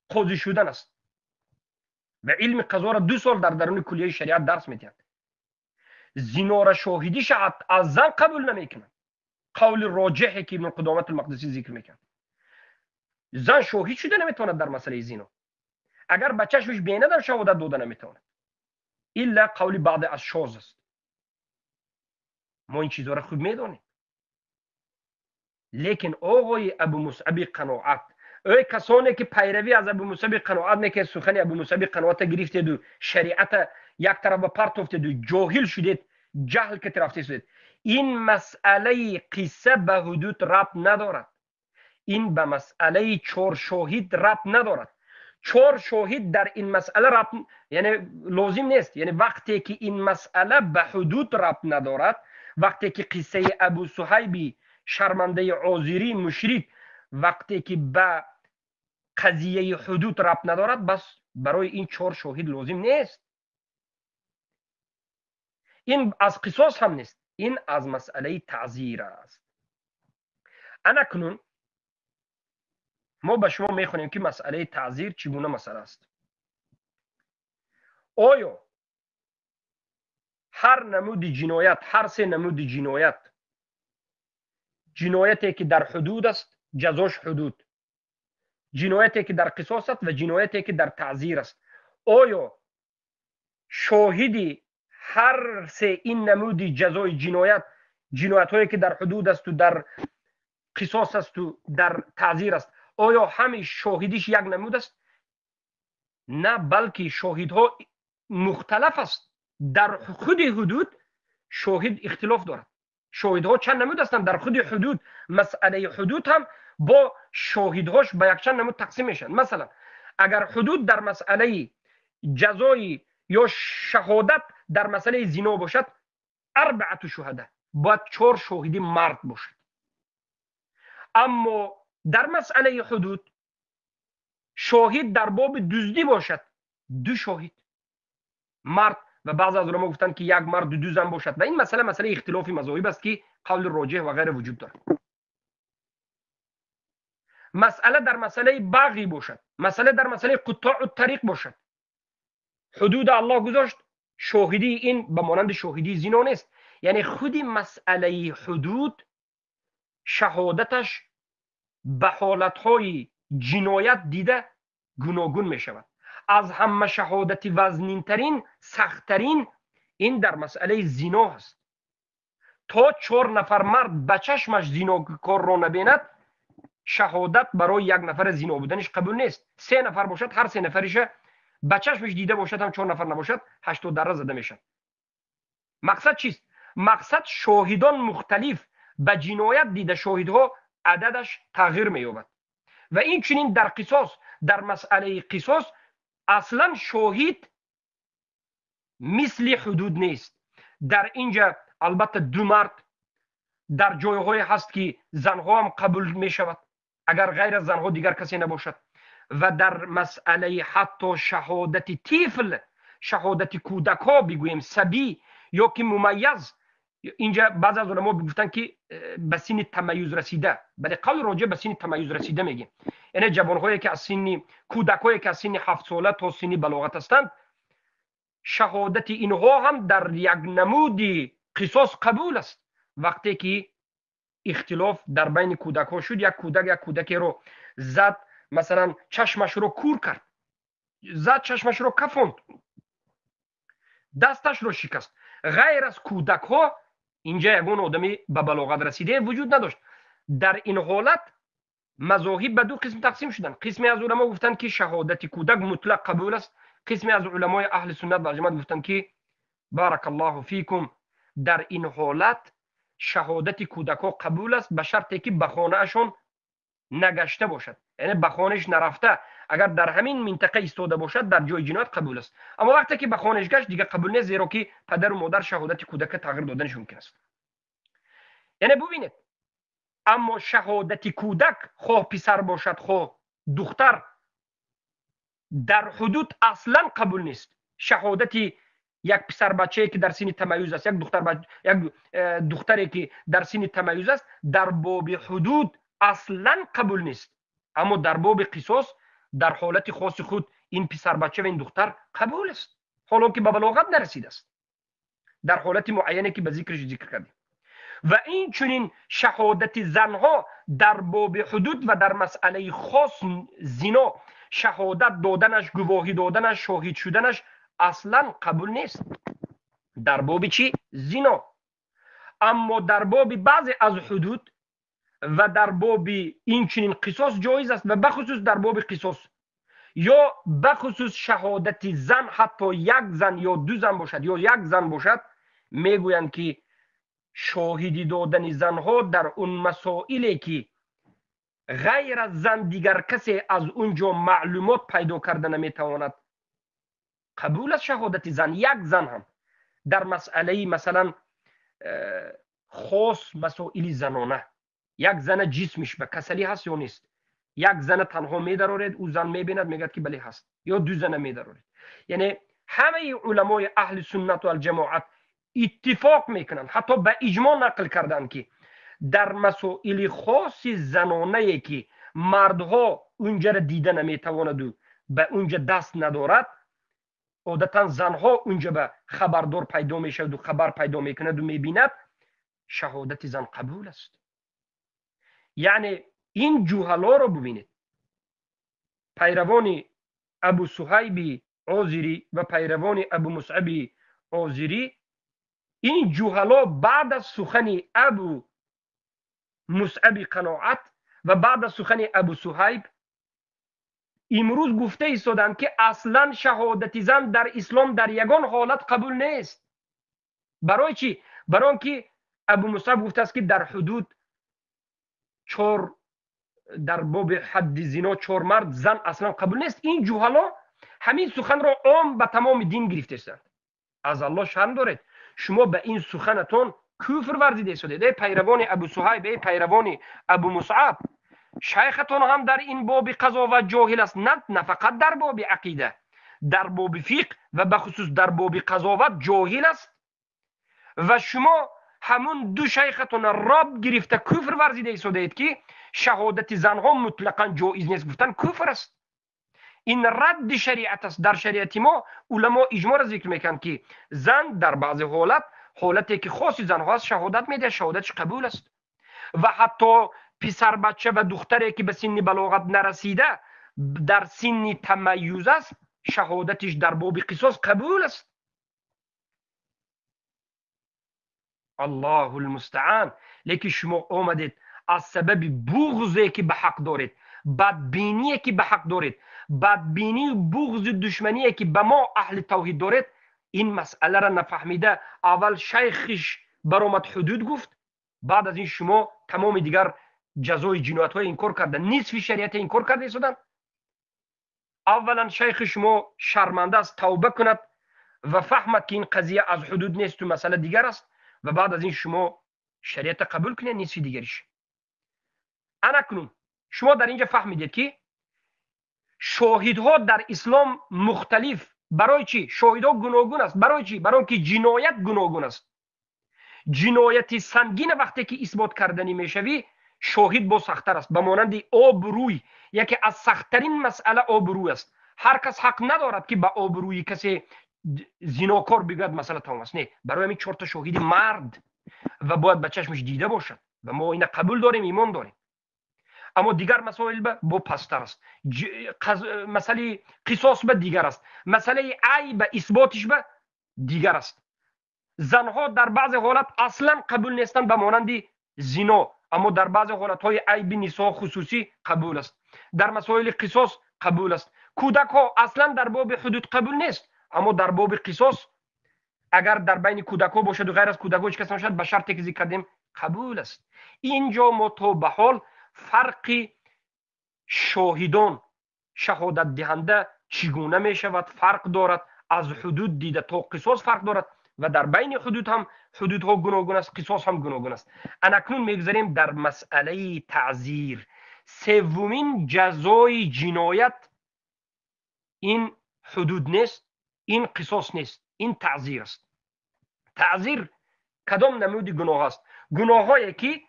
قاضی شدن است و علم قضا را 2 سال در درون کلیه شریعت درس میدهند. زنا را شاهدیش از زن قبول نمیکنند. قول راجحی که ابن قدامت المقدسی ذکر میکنه، زن شاهد شده نمیتواند در مسئله زنا. اگر بچه‌ش بینه در شهادت داده نمیتواند، الا قول بعض از شاذ است. ما این چیزها را خوب میدانیم. لیکن آقای ابو مصعب قناعت، ای کسانی که پیروی از ابو مصعب قناعت میکنید، سخن ابو مصعب قناعت گرفتید و شریعت یک طرف به پرت افتید و جاهل شدید، جهل که رفته شدید، این مسئله قصه به حدود ربط ندارد. این به مسئله 4 شاهد ربط ندارد. 4 شاهد در این مسئله ربط یعنی لازم نیست. یعنی وقتی که این مسئله به حدود ربط ندارد، وقتی که قصه ابو صهیب شرمنده آذری مشرک وقتی که به قضیه حدود ربط ندارد، بس برای این 4 شاهد لازم نیست. این از قصاص هم نیست، این از مسئله تعزیر است. اکنون ما به شما میخونیم که مسئله تعزیر چگونه مسئله است. آیا هر نمود جنایت، هر 3 نمود جنایت، جنایتی که در حدود است جزاش حدود، جنایتی که در قصاص است و جنایتی که در تعزیر است، آیا شاهدی هر 3 این نمود جزای جنایت هایی که در حدود است و در قصاص است و در تعزیر است، آیا همه شاهدیش یک نمود است؟ نه، بلکه شاهدها مختلف است. در خود حدود شاهد اختلاف دارد. شاهدها چند نمود هستند در خود حدود. مسئله حدود هم با شاهدهاش به یک چند نمود تقسیم میشن. مثلا اگر حدود در مسئله جزای یا شهادت در مسئله زنا باشد، 4 شهده، باید 4 شاهدی مرد باشد. اما در مسئله حدود شاهد در باب دزدی باشد، 2 شاهد مرد، و بعض از علما گفتن که 1 مرد و 2 زن باشد. و این مسئله اختلافی مذاهب است که قول راجح و غیر وجود دارد. مسئله در مسئله بغی باشد، مسئله در مسئله قطاع الطریق باشد، حدود الله گذاشت، شاهدی این به مانند شاهدی زنا نیست. یعنی خودی مسئله حدود شهادتش به حالتهای جنایت دیده گوناگون می شود. از همه شهادت وزنینترین، سختترین این در مسئله زنا است. تا 4 نفر مرد به چشمش زناکار را نبیند، شهادت برای 1 نفر زنا بودنش قبول نیست. 3 نفر باشد، هر 3 نفرش به چشمش دیده باشد، هم 4 نفر نباشد، 80 دره زده میشن. مقصد چیست؟ مقصد شاهدان مختلف به جنایت دیده شاهدها عددش تغییر می‌یابد. و این چنین در قصاص، در مسئله قصاص اصلا شاهد مثل حدود نیست. در اینجا البته 2 مرد، در جایهای هست که زنها هم قبول می شود اگر غیر از زنها دیگر کسی نباشد. و در مسئله حتی شهادت طفل، شهادت کودک ها بگوییم صبی یا که ممیز، اینجا بعض از علما گفتن که به سن تمیز رسیده، ولی قول راجع به سن تمیز رسیده میگیم، یعنی جوانهایی که از سن کودکایی که از سن 7 ساله تا سن بلاغت هستند، شهادت اینها هم در یک نمود قصاص قبول است. وقتی که اختلاف در بین کودک ها شد، یک کودکی رو زد، مثلا چشمش رو کور کرد، زد چشمش رو کفاند، دستش رو شکست، غیر از کودک ها اینجا یگون آدمی به بلاغت رسیده وجود نداشت. در این حالت مذاهب به دو قسم تقسیم شدن. قسمی از علما گفتند که شهادت کودک مطلق قبول است. قسمی از علمای اهل سنت و جماعت گفتند که بارک الله فیکم، در این حالت شهادت کودک‌ها قبول است به شرطی که به خانه‌شون نگشته باشد، یعنی به خانه‌اش نرفته، اگر در همین منطقه ایستاده باشد در جای جنایت قبول است. اما وقتی که به خانه‌اش گشت دیگه قبول نیست، زیرا که پدر و مادر شهادت کودک تغییر دادنش ممکن است. یعنی ببینید، اما شهادت کودک خواه پسر باشد خواه دختر در حدود اصلا قبول نیست. شهادت یک پسر بچه که در سن تمیز است، یک دختری که در سن تمیز است، در باب حدود اصلا قبول نیست. اما در باب قصاص در حالت خاص خود این پسر بچه و این دختر قبول است، حالا که به بلاغت نرسیده است، در حالت معینه که به ذکرش ذکر کردیم. و این چنین شهادت زنها در باب حدود و در مسئله خاص زنا شهادت دادنش، گواهی دادنش، شاهد شدنش اصلا قبول نیست در باب چی؟ زنا. اما در باب بعضی از حدود و در باب این چنین قصاص جایز است، و بخصوص در باب قصاص یا بخصوص شهادت زن، حتی یک زن یا دو زن باشد یا یک زن باشد، میگویند که شاهدی دادن زنها در اون مسائلی که غیر از زن دیگر کسی از اونجا معلومات پیدا کرده نمیتواند قبول است. شهادت زن، یک زن هم در مسئله مثلا خاص مسائل زنانه، یک زن جسمش به کسلی هست یا نیست، یک زن تنها میدرارد، او زن میبیند میگد که بله هست، یا دو زن میدرارد. یعنی همه علمای اهل سنت و الجماعت اتفاق میکنند، حتی به اجماع نقل کردند که در مسائل خاص زنانه که مردها اونجا را دیده نمیتواند و به اونجا دست ندارد، عادتا زنها اونجا به خبردار پیدا میشود و خبر پیدا میکند و میبیند، شهادت زن قبول است. یعنی این جوهلا رو ببینید، پیروان ابو صهیب عازری و پیروان ابو مصعب عازری، این جوهلا بعد از سخن ابو مصعب قناعت و بعد از سخن ابو صهیب امروز گفته ایستادند که اصلا شهادت زن در اسلام در یگان حالت قبول نیست. برای چی؟ برای آنکه ابو مصعب گفته است که در حدود 4 در باب حد زنا 4 مرد زن اصلا قبول نیست. این جوهلا همین سخن را عام به تمام دین گرفته است. از الله شرم دارید، شما به این سخنتون کفر ورزیده شدید. ای پیروان ابو صهیب، ای پیروان ابو مصعب، شیختون هم در این باب قضاوت جاهل است، نه فقط در باب عقیده، در باب فقه و به خصوص در باب قضاوت جاهل است. و شما همون دو شیختون راب گرفته کفر ورزیده شدید که شهادت زنها مطلقا جایز نیست، گفتن کفر است. این رد شریعت است. در شریعت ما علما اجماع را ذکر میکنند که زن در بعض حالتی که خاص زن هاست شهادت میده، شهادتش قبول است. و حتی پسر بچه و دختری که به سن بلاغت نرسیده در سن تمیز است، شهادتش در باب قصاص قبول است. الله المستعان. لیکن شما آمدید از سبب بغضی که به حق دارید، بدبینی که به حق دارید، بدبینی و بغض دشمنی که به ما اهل توحید دارید، این مسئله را نفهمیده اول شیخش برآمد حدود گفت، بعد از این شما تمام دیگر جزای جنایت های این کار کرده، نصف شریعت این کار کرده ایستادن. اولا شیخ شما شرمنده است، توبه کند و فهمد که این قضیه از حدود نیست و مسئله دیگر است، و بعد از این شما شریعت قبول کنید نصف دیگرش. انا کنون شما در اینجا فهمیدید که شاهدها در اسلام مختلف. برای چی؟ شاهدها گوناگون است. برای چی؟ برای اینکه جنایت گوناگون است. جنایت سنگین وقتی که اثبات کردنی میشوی، شاهد با سخت‌تر است. به مانند آبروی، یکی از سخت‌ترین مسئله آبروی است. هر کس حق ندارد که به آبروی کسی زناکار بگوید مسئله تمام است. نه، برای همین 4 تا شاهد مرد و باید به چشمش دیده باشد و ما این قبول داریم، ایمان داریم. اما دیگر مسائل با پستر است. مسئله قصاص به دیگر است، مسئله عیب اثباتش به دیگر است. زنها در بعض حالت اصلا قبول نیستند، به مانند زنا. اما در بعض حالت‌های عیب نساء خصوصی قبول است. در مسائل قصاص قبول است. کودک ها اصلا در باب حدود قبول نیست، اما در باب قصاص اگر در بین کودک ها باشد و غیر از کودک ها هیچ کس نباشد به شرطی که ذکر کردیم قبول است. اینجا ما تا به حال فرق شاهدان شهادت دهنده چگونه می شود فرق دارد، از حدود دیده تا قصاص فرق دارد و در بین حدود هم حدودها گوناگون است، قصاص هم گوناگون است. اکنون میگذاریم در مسئله تعزیر. سومین جزای جنایت این حدود نیست، این قصاص نیست، این تعزیر است. تعزیر کدام نمود گناه است؟ گناهایی که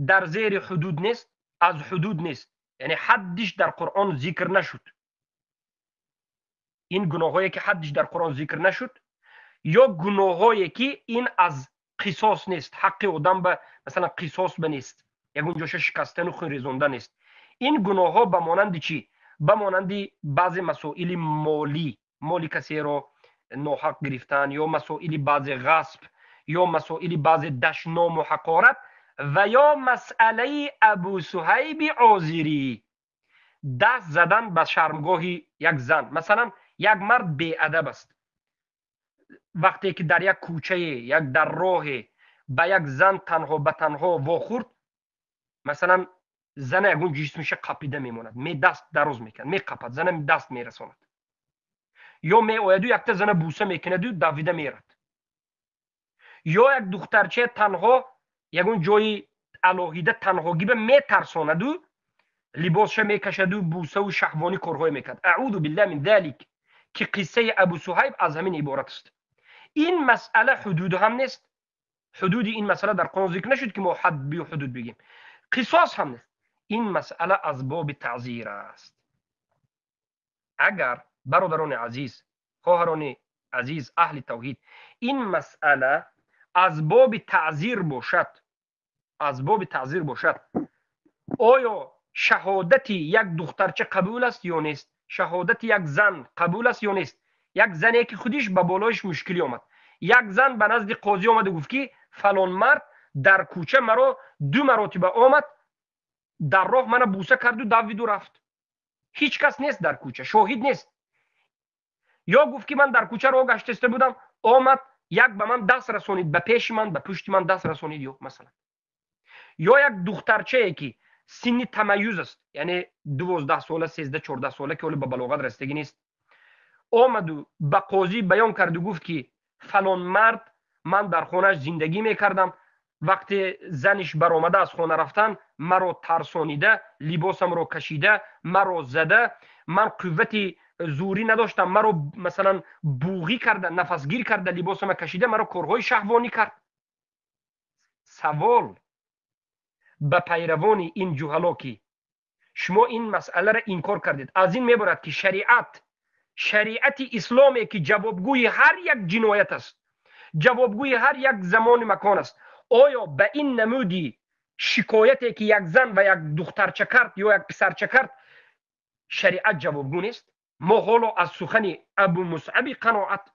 در زیر حدود نیست، از حدود نیست، یعنی حدش در قرآن ذکر نشد. این گناهایی که حدش در قرآن ذکر نشد، یا گناهایی که این از قصاص نیست، حق آدم به مثلا قصاص بنیست، یک اونجاش شکستن و خون ریزوندن نیست. این گناه ها به مانند چی؟ به مانند بعض مسائل مالی کسی را ناحق گرفتن، یا مسائل بعض غصب، یا مسائل بعض دشنام و حقارت، و یا مسئله ابو صهیب عاذری، دست زدن به شرمگاه یک زن. مثلا یک مرد بی ادب است، وقتی که در یک کوچه، یک در راه به یک زن تنها به تنها واخورد، مثلا زن اگون جسمش قپیده میماند، می دست دراز میکند، می قپد، زن دست میرساند، یا می آید و یک تا زن بوسه میکند و دویده میرد، یا یک دخترچه تنها یگون جای الهیده تنهاگی به میترساند و لباسش میکشد و بوسه و شهوانی کارهای میکرد. اعوذ بالله من ذلک، که قصه ابو صهیب از همین عبارت است. این مسئله حدود هم نیست، حدود این مسئله در قرآن ذکر نشد که ما حد بی حدود بگیم. قصاص هم نیست، این مسئله از باب تعزیر است. اگر برادران عزیز، خواهران عزیز، اهل توحید، این مسئله از باب تعزیر باشد، از باب تعزیر باشد، آیا شهادت یک دخترچه قبول است یا نیست؟ شهادت یک زن قبول است یا نیست؟ یک زنی که خودش به بالایش مشکلی آمد، یک زن به نزد قاضی آمد و گفت که فلان مرد در کوچه مرا 2 مرتبه آمد، در راه منو بوسه کرد و دوید و رفت، هیچ کس نیست در کوچه، شاهد نیست. یا گفت که من در کوچه راه گشته بودم، آمد یک به من دست رسانید، به پیش من، به پشت من دست رسانید. یا مثلا یا یک دخترچه ای که سن تمیز است، یعنی 12 ساله، 13 14 ساله که ولی به بلاغت رسیدگی نیست، آمد و به قاضی بیان کرد و گفت که فلان مرد من در خانهش زندگی میکردم، وقتی زنش برآمده از خانه رفتن مرا ترسانیده، لباسم را کشیده، مرا زده، من قوت زوری نداشتم، مرا مثلا بوغی کرده، نفسگیر کرده، لباسم کشیده، مرا کارهای شهوانی کرد. سوال به پیروان این جهلا که شما این مسئله را انکار کردید، از این میبرد که شریعت اسلامی که جوابگوی هر یک جنایت است، جوابگوی هر یک زمان مکان است، آیا به این نمودی شکایتی که یک زن و یک دخترچه کرد یا یک پسرچه کرد شریعت جوابگو نیست؟ ما حالا از سخن ابو مصعب قناعت،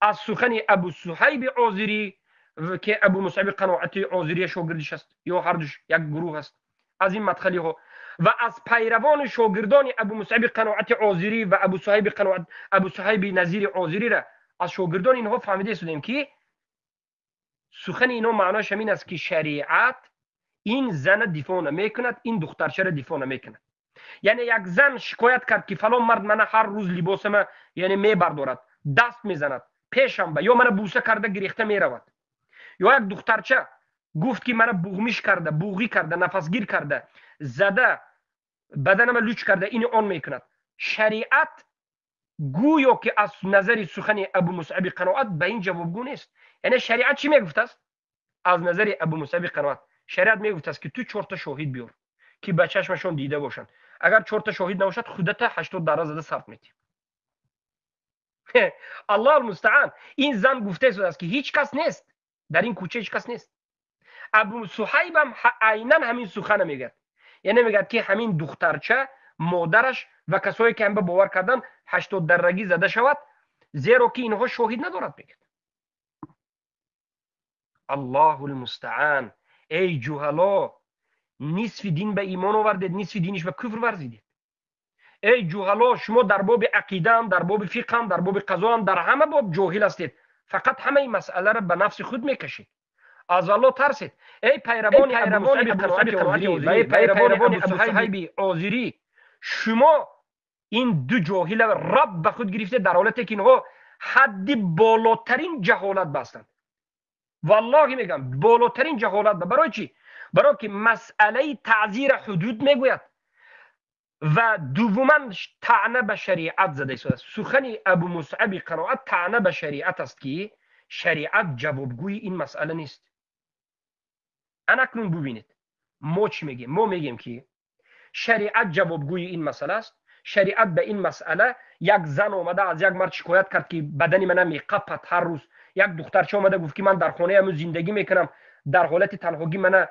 از سخن ابو صهیب عاذری که ابو مصعب قناعت عاذری شاگردش است یا هر دوش یک گروه است، از این مدخلی ها و از پیروان شاگردان ابو مصعب قناعت عاذری و ابو صهیب نظیر عاذری را از شاگردان اینها فهمیده شدیم که سخن اینا معناش همین است که شریعت این زن دفاع نمیکند، این دخترچه را دفاع نمیکند. یعنی یک زن شکایت کرد که فلان مرد من هر روز لباسم یعنی میبردارد، دست میزند پیشم به، یا من بوسه کرده گریخته میرود، یا یک دخترچه گفت که من بوغمیش کرده، بوغی کرده، نفسگیر کرده، زده، بدنم لوچ کرده، این آن میکند. شریعت گویا که از نظر سخن ابو مصعب قناعت به این جوابگو نیست. یعنی شریعت چی میگفت است؟ از نظر ابو مصعب قناعت شریعت میگفت است که تو 4 تا شاهد بیار که به چشمشون دیده باشند، اگر 4 تا شاهد نباشد خودت 80 درصد زده صرف میدی. الله المستعان. این زن گفته است که هیچ کس نیست در این کوچه، هیچ کس نیست. ابو صهیب هم عیناً همین سخن میگه، یعنی میگه که همین دخترچه، مادرش و کسایی که هم به باور کردن 80 درجه زده شود، زیرا که اینها شاهد ندارد. میگه الله المستعان. ای جهلا، نصف دین به ایمان آوردید، نصف دینش به کفر ورزیدید. ای جوهلا، شما در باب عقیده هم، در باب فقه هم، در باب قضا هم، در همه باب جاهل هستید. فقط همه این مسئله را به نفس خود میکشید. از الله ترسید. ای پیروان ابو مصعب قناعت عذری و ای پیروان ابو صهیب عذری، شما این دو جاهل رب به خود گرفته در حالتی که اینها حد بالاترین جهالت بستند. والله میگم بالاترین جهالت. برای چی؟ برای که مسئله تعزیر حدود میگوید و دوما طعنه به شریعت زده است. سخن ابو مصعب قناعت طعنه به شریعت است که شریعت جوابگوی این مسئله نیست. اکنون ببینید ما چی میگیم؟ ما میگیم که شریعت جوابگوی این مسئله است. شریعت به این مسئله، یک زن اومده از یک مرد شکایت کرد که بدن من میقپد هر روز، یک دخترچه اومده گفت که من در خانه امو زندگی میکنم، در حالت تنهایی من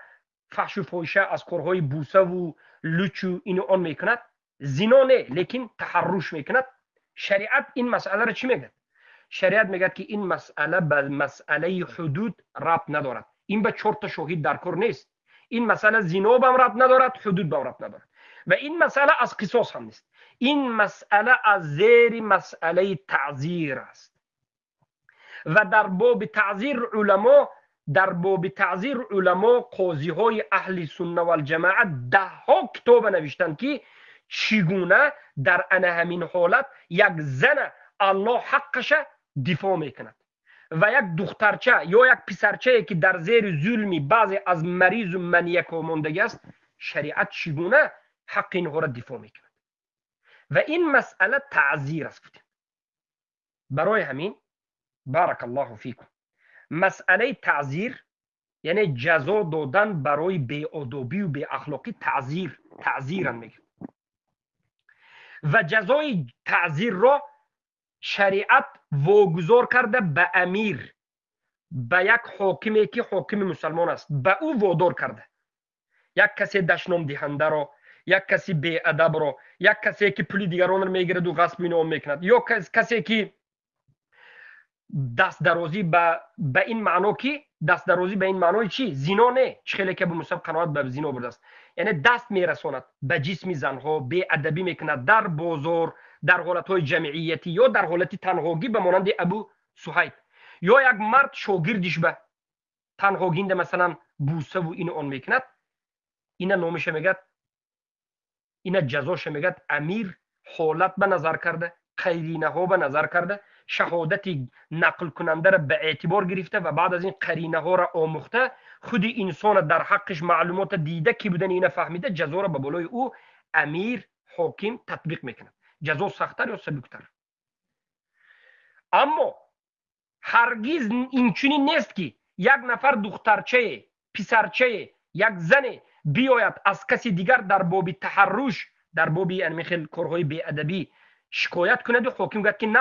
فحش و فحشه از کارهای بوسه و لوچ و این و آن میکند. زنا نه، لیکن تحرش میکند. شریعت این مسئله را چی میگه؟ شریعت میگه که این مسئله به مسئله حدود ربط ندارد. این به 4 تا شاهد در کار نیست. این مسئله زنا به ربط ندارد، حدود به ربط ندارد و این مسئله از قصاص هم نیست. این مسئله از زیر مسئله تعزیر است و در باب تعزیر علما قاضی های اهل سنت و الجماعت 10 کتاب نوشتند که چگونه در همین حالت یک زن الله حقش دفاع میکند و یک دخترچه یا یک پسرچه که در زیر ظلمی بعضی از مریض و منیک و ماندگی است، شریعت چگونه حق اینها را دفاع میکند و این مسئله تعزیر است. برای همین بارک الله فیکم، مسئله تعزیر یعنی جزا دادن برای بی‌ادبی و بی اخلاقی تعزیر میگه و جزای تعزیر را شریعت واگذار کرده به امیر، به یک حاکمی که حاکم مسلمان است، به او وادار کرده. یک کسی دشنام دهنده را، یک کسی بی ادب را، یک کسی که پول دیگران را میگیرد و غصب اینو میکند، یا کسی که دست درازی به این معنا که دست درازی به این معنای چی؟ زنا نه، خیلی که ابو مصعب قناعت به زنا برده است، یعنی دست میرساند به جسم زنها، بی ادبی میکند در بازار، در حالتهای جمعیتی یا در حالت تنهایی به مانند ابو صهیب، یا یک مرد شاگردش به تنهایی مثلا بوسه و این آن میکند، اینا نامش میگه، اینا جزاش میگه امیر حالت به نظر کرده، قرینه ها به نظر کرده، شهادت نقل کننده را به اعتبار گرفته و بعد از این قرینه ها را آموخته، خود انسان در حقش معلومات دیده که بودن اینا فهمیده، جزا را به بالای او امیر حاکم تطبیق میکنه. جزا سخت‌تر یا سبکتر؟ اما هرگز این چنین نیست که یک نفر دخترچه، پسرچه، یک زن بیاید از کسی دیگر در باب تحرش، در باب این خیل کارهای بی ادبی شکایت کند و حاکم گفت که نه،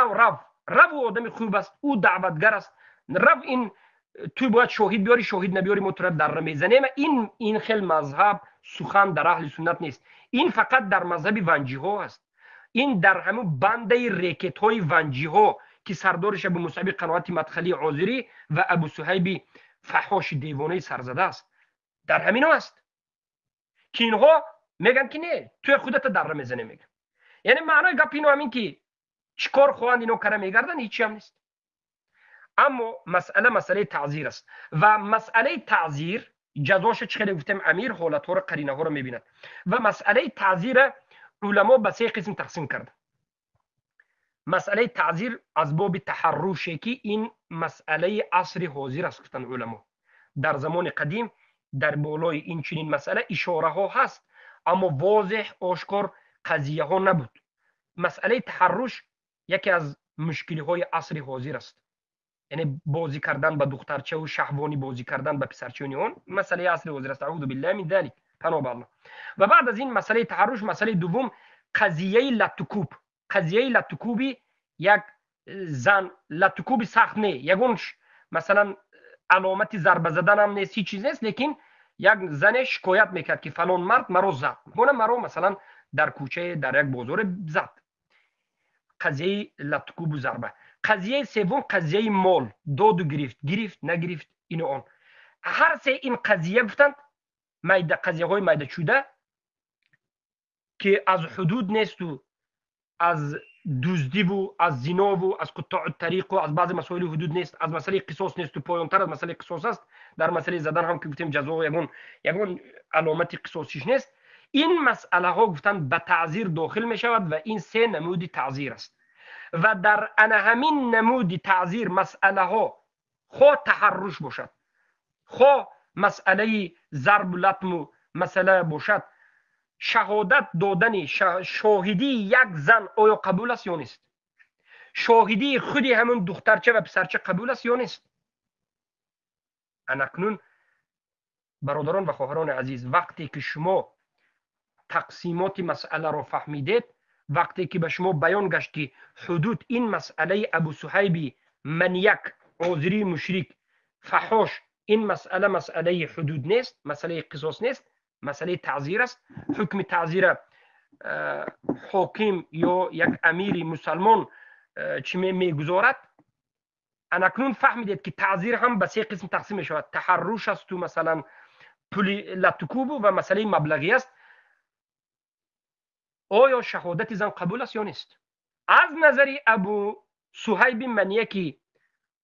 رو آدم خوب است، او دعوتگر است، رو این توی باید شاهد بیاری، شاهد نبیاری مطرد در میزنه. این خیل مذهب سخن در اهل سنت نیست. این فقط در مذهب ونجی ها است. این در همون بنده ریکت های ونجی ها که سردارش ابو مصعب قناعت مدخلی عذری و ابو صهیب فحاش دیوانه سرزده است، در همین است که اینها میگن که نه، توی خودت در میزنه. میگن یعنی معنای گپ اینو همین که چیکار خواهند اینو کار میگردن، هیچی هم نیست. اما مسئله تعزیر است و مسئله تعزیر جزاش چقدر گفتم امیر حالت ها و قرینه ها رو میبیند و مسئله تعزیر علما به 3 قسم تقسیم کرده. مسئله تعزیر از باب تحرشه که این مسئله عصر حاضر است گفتن علما. در زمان قدیم در بالای این چنین مسئله اشاره ها هست اما واضح آشکار قضیه ها نبود. مسئله تحرش یکی از مشکلی های عصر حاضر است، یعنی بازی کردن با دخترچه و شهوانی بازی کردن با پسرچه و نیون مسئله عصر حاضر است. اعوذ بالله من ذلک، پناه به الله. و بعد از این مسئله تحرش، مسئله دوم قضیه لطکوب. قضیه لطکوبی یک زن لطکوبی سخت نه، یگونش مثلا علامت ضربه زدن هم نیست، هیچ چیز نیست، لیکن یک زن شکایت میکرد که فلان مرد مرا زد، مرا مثلا در کوچه در یک بازار زد. قضیه لطکوب و ضربه. قضیه سوم قضیه مال، داد و گرفت، گرفت نگرفت این و آن. هر سه این قضیه گفتند میده قضیه های میده چوده که از حدود نیست و از دزدی و از زنا و از قطاع الطریق و از بعض مسائل حدود نیست، از مسئله قصاص نیست و پایانتر از مسئله قصاص است. در مسئله زدن هم که گفتیم جزا یگون علامت قصاصیش نیست. این مسئله ها گفتن به تعزیر داخل می شود و این سه نمود تعزیر است و در همین نمود تعزیر مسئله ها خود تحرش باشد، خود مسئله ضرب و لطم و مسئله باشد، شهادت دادن شاهدی یک زن آیا قبول است یا نیست، شاهدی خودی همون دخترچه و پسرچه قبول است یا نیست. اکنون برادران و خواهران عزیز، وقتی که شما تقسیمات مسئله را فهمیدید، وقتی که به شما بیان گشت که حدود این مسئله ابو صهیب منیک عذری مشرک فحاش، این مسئله مسئله حدود نیست، مسئله قصاص نیست، مسئله تعزیر است. حکم تعزیر حاکم یا یک امیر مسلمان چی میگذارد. اکنون فهمیدید که تعزیر هم به سه قسم تقسیم می شود. تحرش است و مثلا پولی لطکوب و مسئله مبلغی است. آیا شهادت زن قبول است یا نیست؟ از نظر ابو صهیب منیکی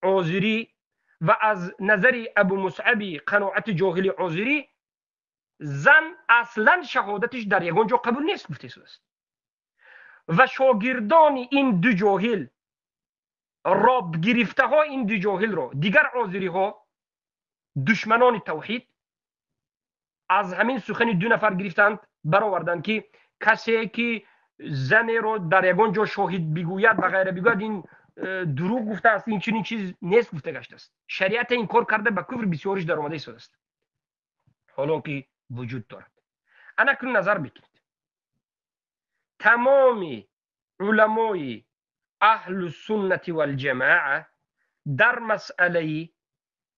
عذری و از نظر ابو مصعب قناعت جاهلی عذری، زن اصلا شهادتش در یگان جا قبول نیست گفته است و شاگردان این دو جاهل راب گرفته ها این دو جاهل را، دیگر عذری ها دشمنان توحید، از همین سخن دو نفر گرفتند برآوردند که کسی که زن رو در یگان جا شاهد بگوید و غیره بگوید این دروغ گفته است، این چنین چیز نیست گفته گشته است. شریعت این کار کرده به کفر بسیارش در آمده شده است، حالا که وجود دارد. اکنون نظر بکنید، تمام علمای اهل السنت والجماعه در مسئله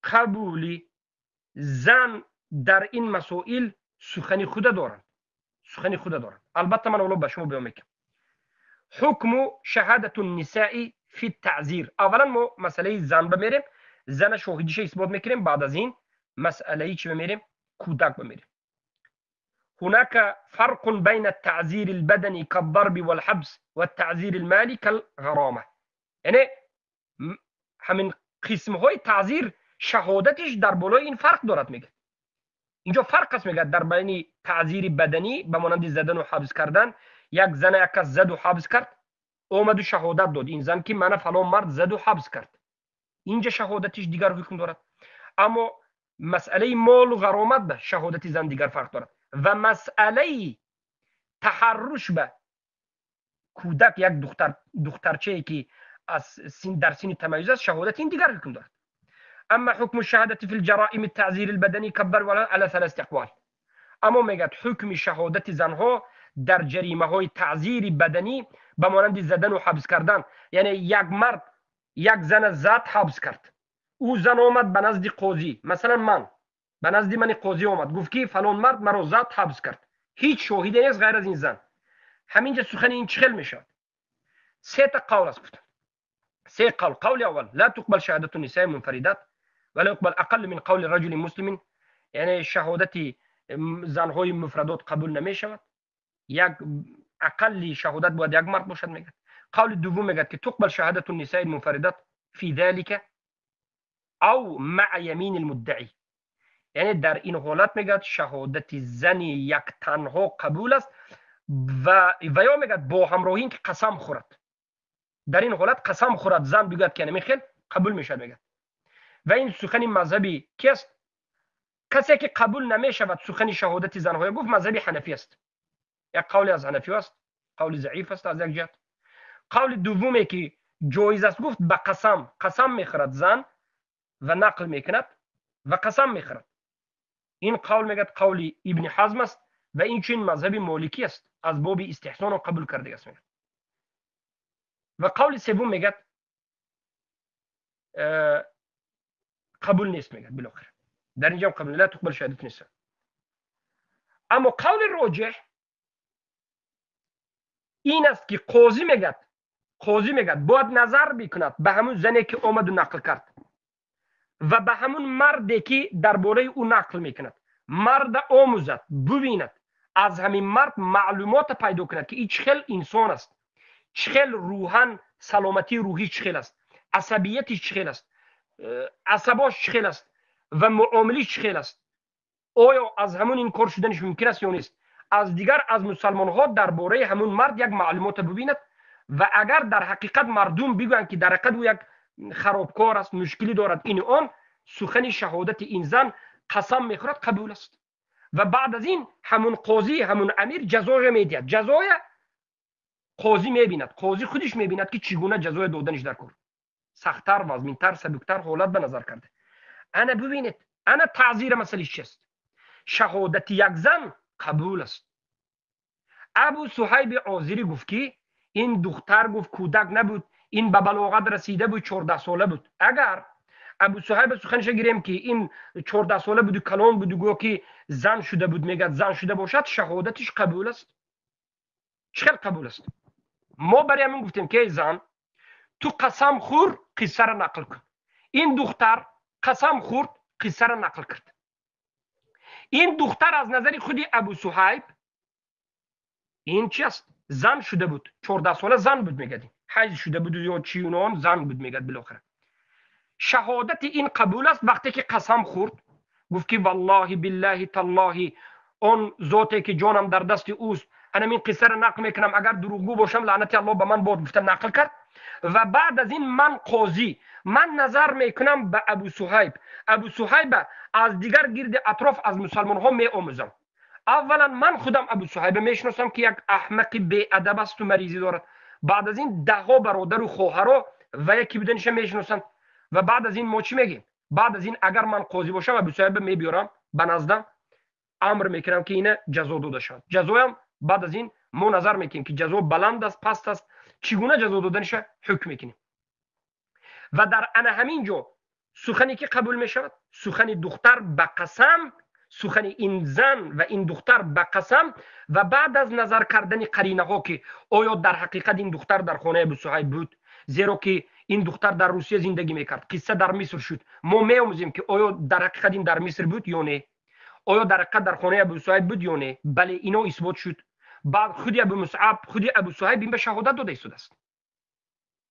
قبول زن در این مسائل سخن خود دارند، سخن خود دارند. البته من اولا به شما بیان میکنم حکم شهادت النساء فی التعزیر. اولا ما مسئله زن بمیریم، زن شاهدیش اثبات میکنیم، بعد از این مسئله چی بمیریم؟ کودک بمیریم. هناك فرق بين التعزير البدني كالضرب والحبس والتعزير المالي كالغرامه. یعنی همین قسم های تعزیر شهادتش در بالای این فرق دارد. میگه اینجا فرق است، میگه در بین تعزیر بدنی به مانند زدن و حبس کردن، یک زن یک کس زد و حبس کرد، اومد و شهادت داد این زن که من فلان مرد زد و حبس کرد، اینجا شهادتش دیگر حکم دارد. اما مسئله مال و غرامت به شهادت زن دیگر فرق دارد و مسئله تحرش به کودک، یک دخترچه که از سن در سن تمیز است، شهادت این دیگر حکم دارد. اما حکم الشهادت فی الجرائم التعزیر البدنی کبر ولا علی ثلاث اقوال. اما میگه حکم شهادت زنها در جریمه های تعزیر بدنی به مانند زدن و حبس کردن، یعنی یک مرد یک زن زد حبس کرد، او زن آمد به نزد قاضی، مثلا من به نزد من قاضی آمد گفت که فلان مرد مرا زد حبس کرد، هیچ شاهدی نیست غیر از این زن، همینجا سخن این چخل میشد. سه تا قول است گفتن، سه قول. قول اول لا تقبل شهادت النساء منفردات ولا يقبل اقل من قول رجل مسلم، یعنی شهادت زنهای مفردات قبول نمی شود، یک اقلی شهادت باید یک مرد باشد. میگه قول دوم میگه که تقبل شهادت النساء المنفردات فی ذلك او مع یمین المدعی، یعنی در این حالت میگه شهادت زن یک تنها قبول است و یا میگه با همراهی که قسم خورد، در این حالت قسم خورد زن بگوید که نمیخواد قبول میشد. میگه و این سخن مذهبی کیست؟ کسی که قبول نمیشود سخن شهادت زنهای گفت مذهبی حنفی است. یک قول از حنفی است، قول ضعیف است از یک جهت. قول دومی که جایز است گفت به قسم میخورد زن و نقل میکند و قسم میخورد. این قول میگه قول ابن حزم است و این چین مذهب مالکی است، از باب استحسان قبول کرده است. میگه و قول سوم میگه قبول نیست. میگه بالاخره در اینجا قبول لا تقبل شهادت النساء. اما قول راجح این است که قاضی میگه باید نظر بکند به همون زنی که آمد و نقل کرد و به همون مردی که درباره او نقل میکند. مرد آموزد، ببیند، از همین مرد معلومات پیدا کند که این چه خیل انسان است، چه خیل روحاً سلامتی روحی چه خیل است، عصبیتش چه خیل است، عصباش چه خیل است و معاملش چه خیل است. آیا از همون این کار شدنش ممکن است یا نیست؟ از دیگر از مسلمان ها درباره همون مرد یک معلومات ببیند و اگر در حقیقت مردم بگویند که در حقیقت او یک خرابکار است، مشکلی دارد، این آن، سخن شهادت این زن قسم میخورد قبول است و بعد از این همون قاضی، همون امیر جزای میدهد. جزای قاضی میبیند، قاضی خودش میبیند که چگونه جزای دادنش در کار سختتر، وزمینتر، سبکتر حالت به نظر کرده. انا ببینید، انا تعذیر مسئله چیست؟ شهادت یک زن قبول است. ابو صهیب عازری گفت که این دختر گفت کودک نبود، این به بلاغت رسیده بود، 14 ساله بود. اگر ابو صهیب سخنش گیریم که این 14 ساله بود و کلان بود و گفت که زن شده بود، میگه زن شده باشد، شهادتش قبول است. چقدر قبول است؟ ما برای همین گفتیم که زن تو قسم خور قصه را نقل کن. این دختر قسم خورد قصه را نقل کرد. این دختر از نظر خودی ابو صهیب این چی است؟ زن شده بود، 14 ساله زن بود میگدیم، حیض شده بود یا چی اونام زن بود میگد. بالاخره شهادت این قبول است وقتی که قسم خورد، گفت که والله بالله تالله اون ذاتی که جانم در دست اوست، انا این قصه را نقل میکنم، اگر دروغگو باشم لعنت الله به من باد، گفته نقل کرد. و بعد از این من قاضی، من نظر میکنم به ابو صهیب. ابو صهیب از دیگر گرد اطراف از مسلمان ها می آموزم. اولا من خودم ابو صهیب میشناسم که یک احمق بی ادب است و مریضی دارد. بعد از این ده ها برادر و خواهرها و یکی بودنش میشناسند. و بعد از این ما چی میگیم؟ بعد از این اگر من قاضی باشم ابو صهیب میبیارم به نزدم، امر میکنم که اینه جزا داده شود. جزایم بعد از این ما نظر میکنیم که جزا بلند است، پست است، چگونه جزا دادنش حکم میکنیم. و در انا همین جا سخنی که قبول میشود، سخن دختر به قسم، سخن این زن و این دختر به قسم، و بعد از نظر کردن قرینه ها که آیا در حقیقت این دختر در خانه ابو صهیب بود، زیرا که این دختر در روسیه زندگی میکرد، قصه در مصر شد، ما میآموزیم که آیا در حقیقت این در مصر بود یا نه، آیا در حقیقت در خانه ابو صهیب بود یا نه. بله اینا اثبات شد. بعد خودی ابو مصعب، خودی ابو صهیب این به شهادت داده شده است.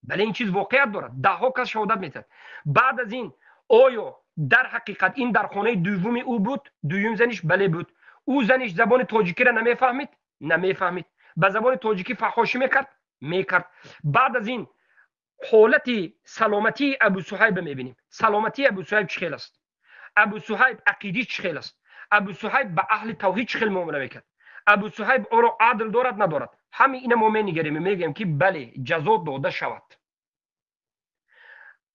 بله این چیز واقعیت دارد، ده ها کس شهادت میدهد. بعد از این آیا در حقیقت این در خانه دوم او بود، دوم زنش؟ بله بود. او زنش زبان تاجیکی را نمیفهمید؟ نمیفهمید. به زبان تاجیکی فحاشی میکرد. بعد از این حالت سلامتی ابو صهیب میبینیم. سلامتی ابو صهیب چه خیل است؟ ابو صهیب عقیدی چه خیل است؟ ابو صهیب به اهل توحید چه خیل معامله میکرد؟ ابو صهیب او را عدل دارد ندارد؟ همین اینا ما میگیریم، میگیم که بله جزا داده شود.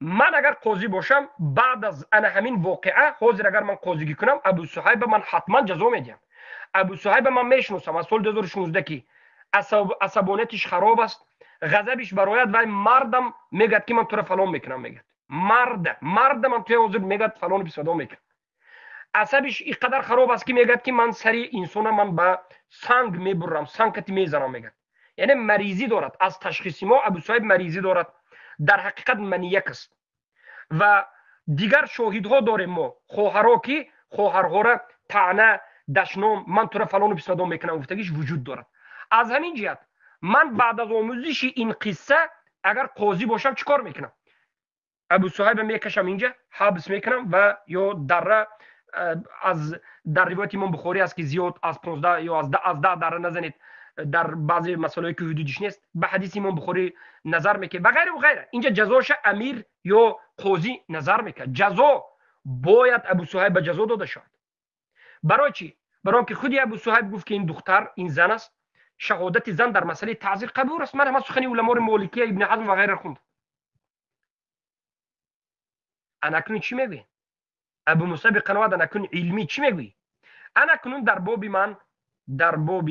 من اگر قاضی باشم بعد از انا همین واقعه حاضر اگر من قاضیگی کنم، ابو صهیب من حتما جزا میدم. ابو صهیب من میشناسم از سال 2016 که عصبانیتش خراب است، غضبش برآید و مردم میگد که من تو را فلان میکنم، میگد مرد من تو حاضر میگد فلان بسودا میکنم. عصبش اینقدر خراب است که میگد که من سری انسان من به سنگ میبرم، سنگتی میزنم، میگد. یعنی مریضی دارد. از تشخیص ما ابو صهیب مریضی دارد، در حقیقت منیک است. و دیگر شاهدها داریم ما، خواهرها که خواهرها را طعنه، دشنام، من تو را فلان و بسودا میکنم گفتگیش وجود دارد. از همین جهت من بعد از آموزش این قصه اگر قاضی باشم چیکار میکنم؟ ابو صهیب میکشم اینجا، حبس میکنم و یا دره، از در روایت امام بخاری است که زیاد از 15 یا از 10 دره نزنید در بعضی مسائلی که حدودش نیست، به حدیث امام بخاری نظر میکنه و غیره و غیره. اینجا جزاش امیر یا قاضی نظر میکنه. جزا باید ابو صهیب به جزا داده شود. برای چی؟ برای اینکه خودی ابو صهیب گفت که این دختر، این زن است، شهادت زن در مسئله تعزیر قبول است. من هم سخن علما مالکی، ابن حزم و غیره خوند. انا کنون چی میگی؟ ابو مصعب قنوات انا کنون علمی چی میگی؟ انا کنون در باب من، در باب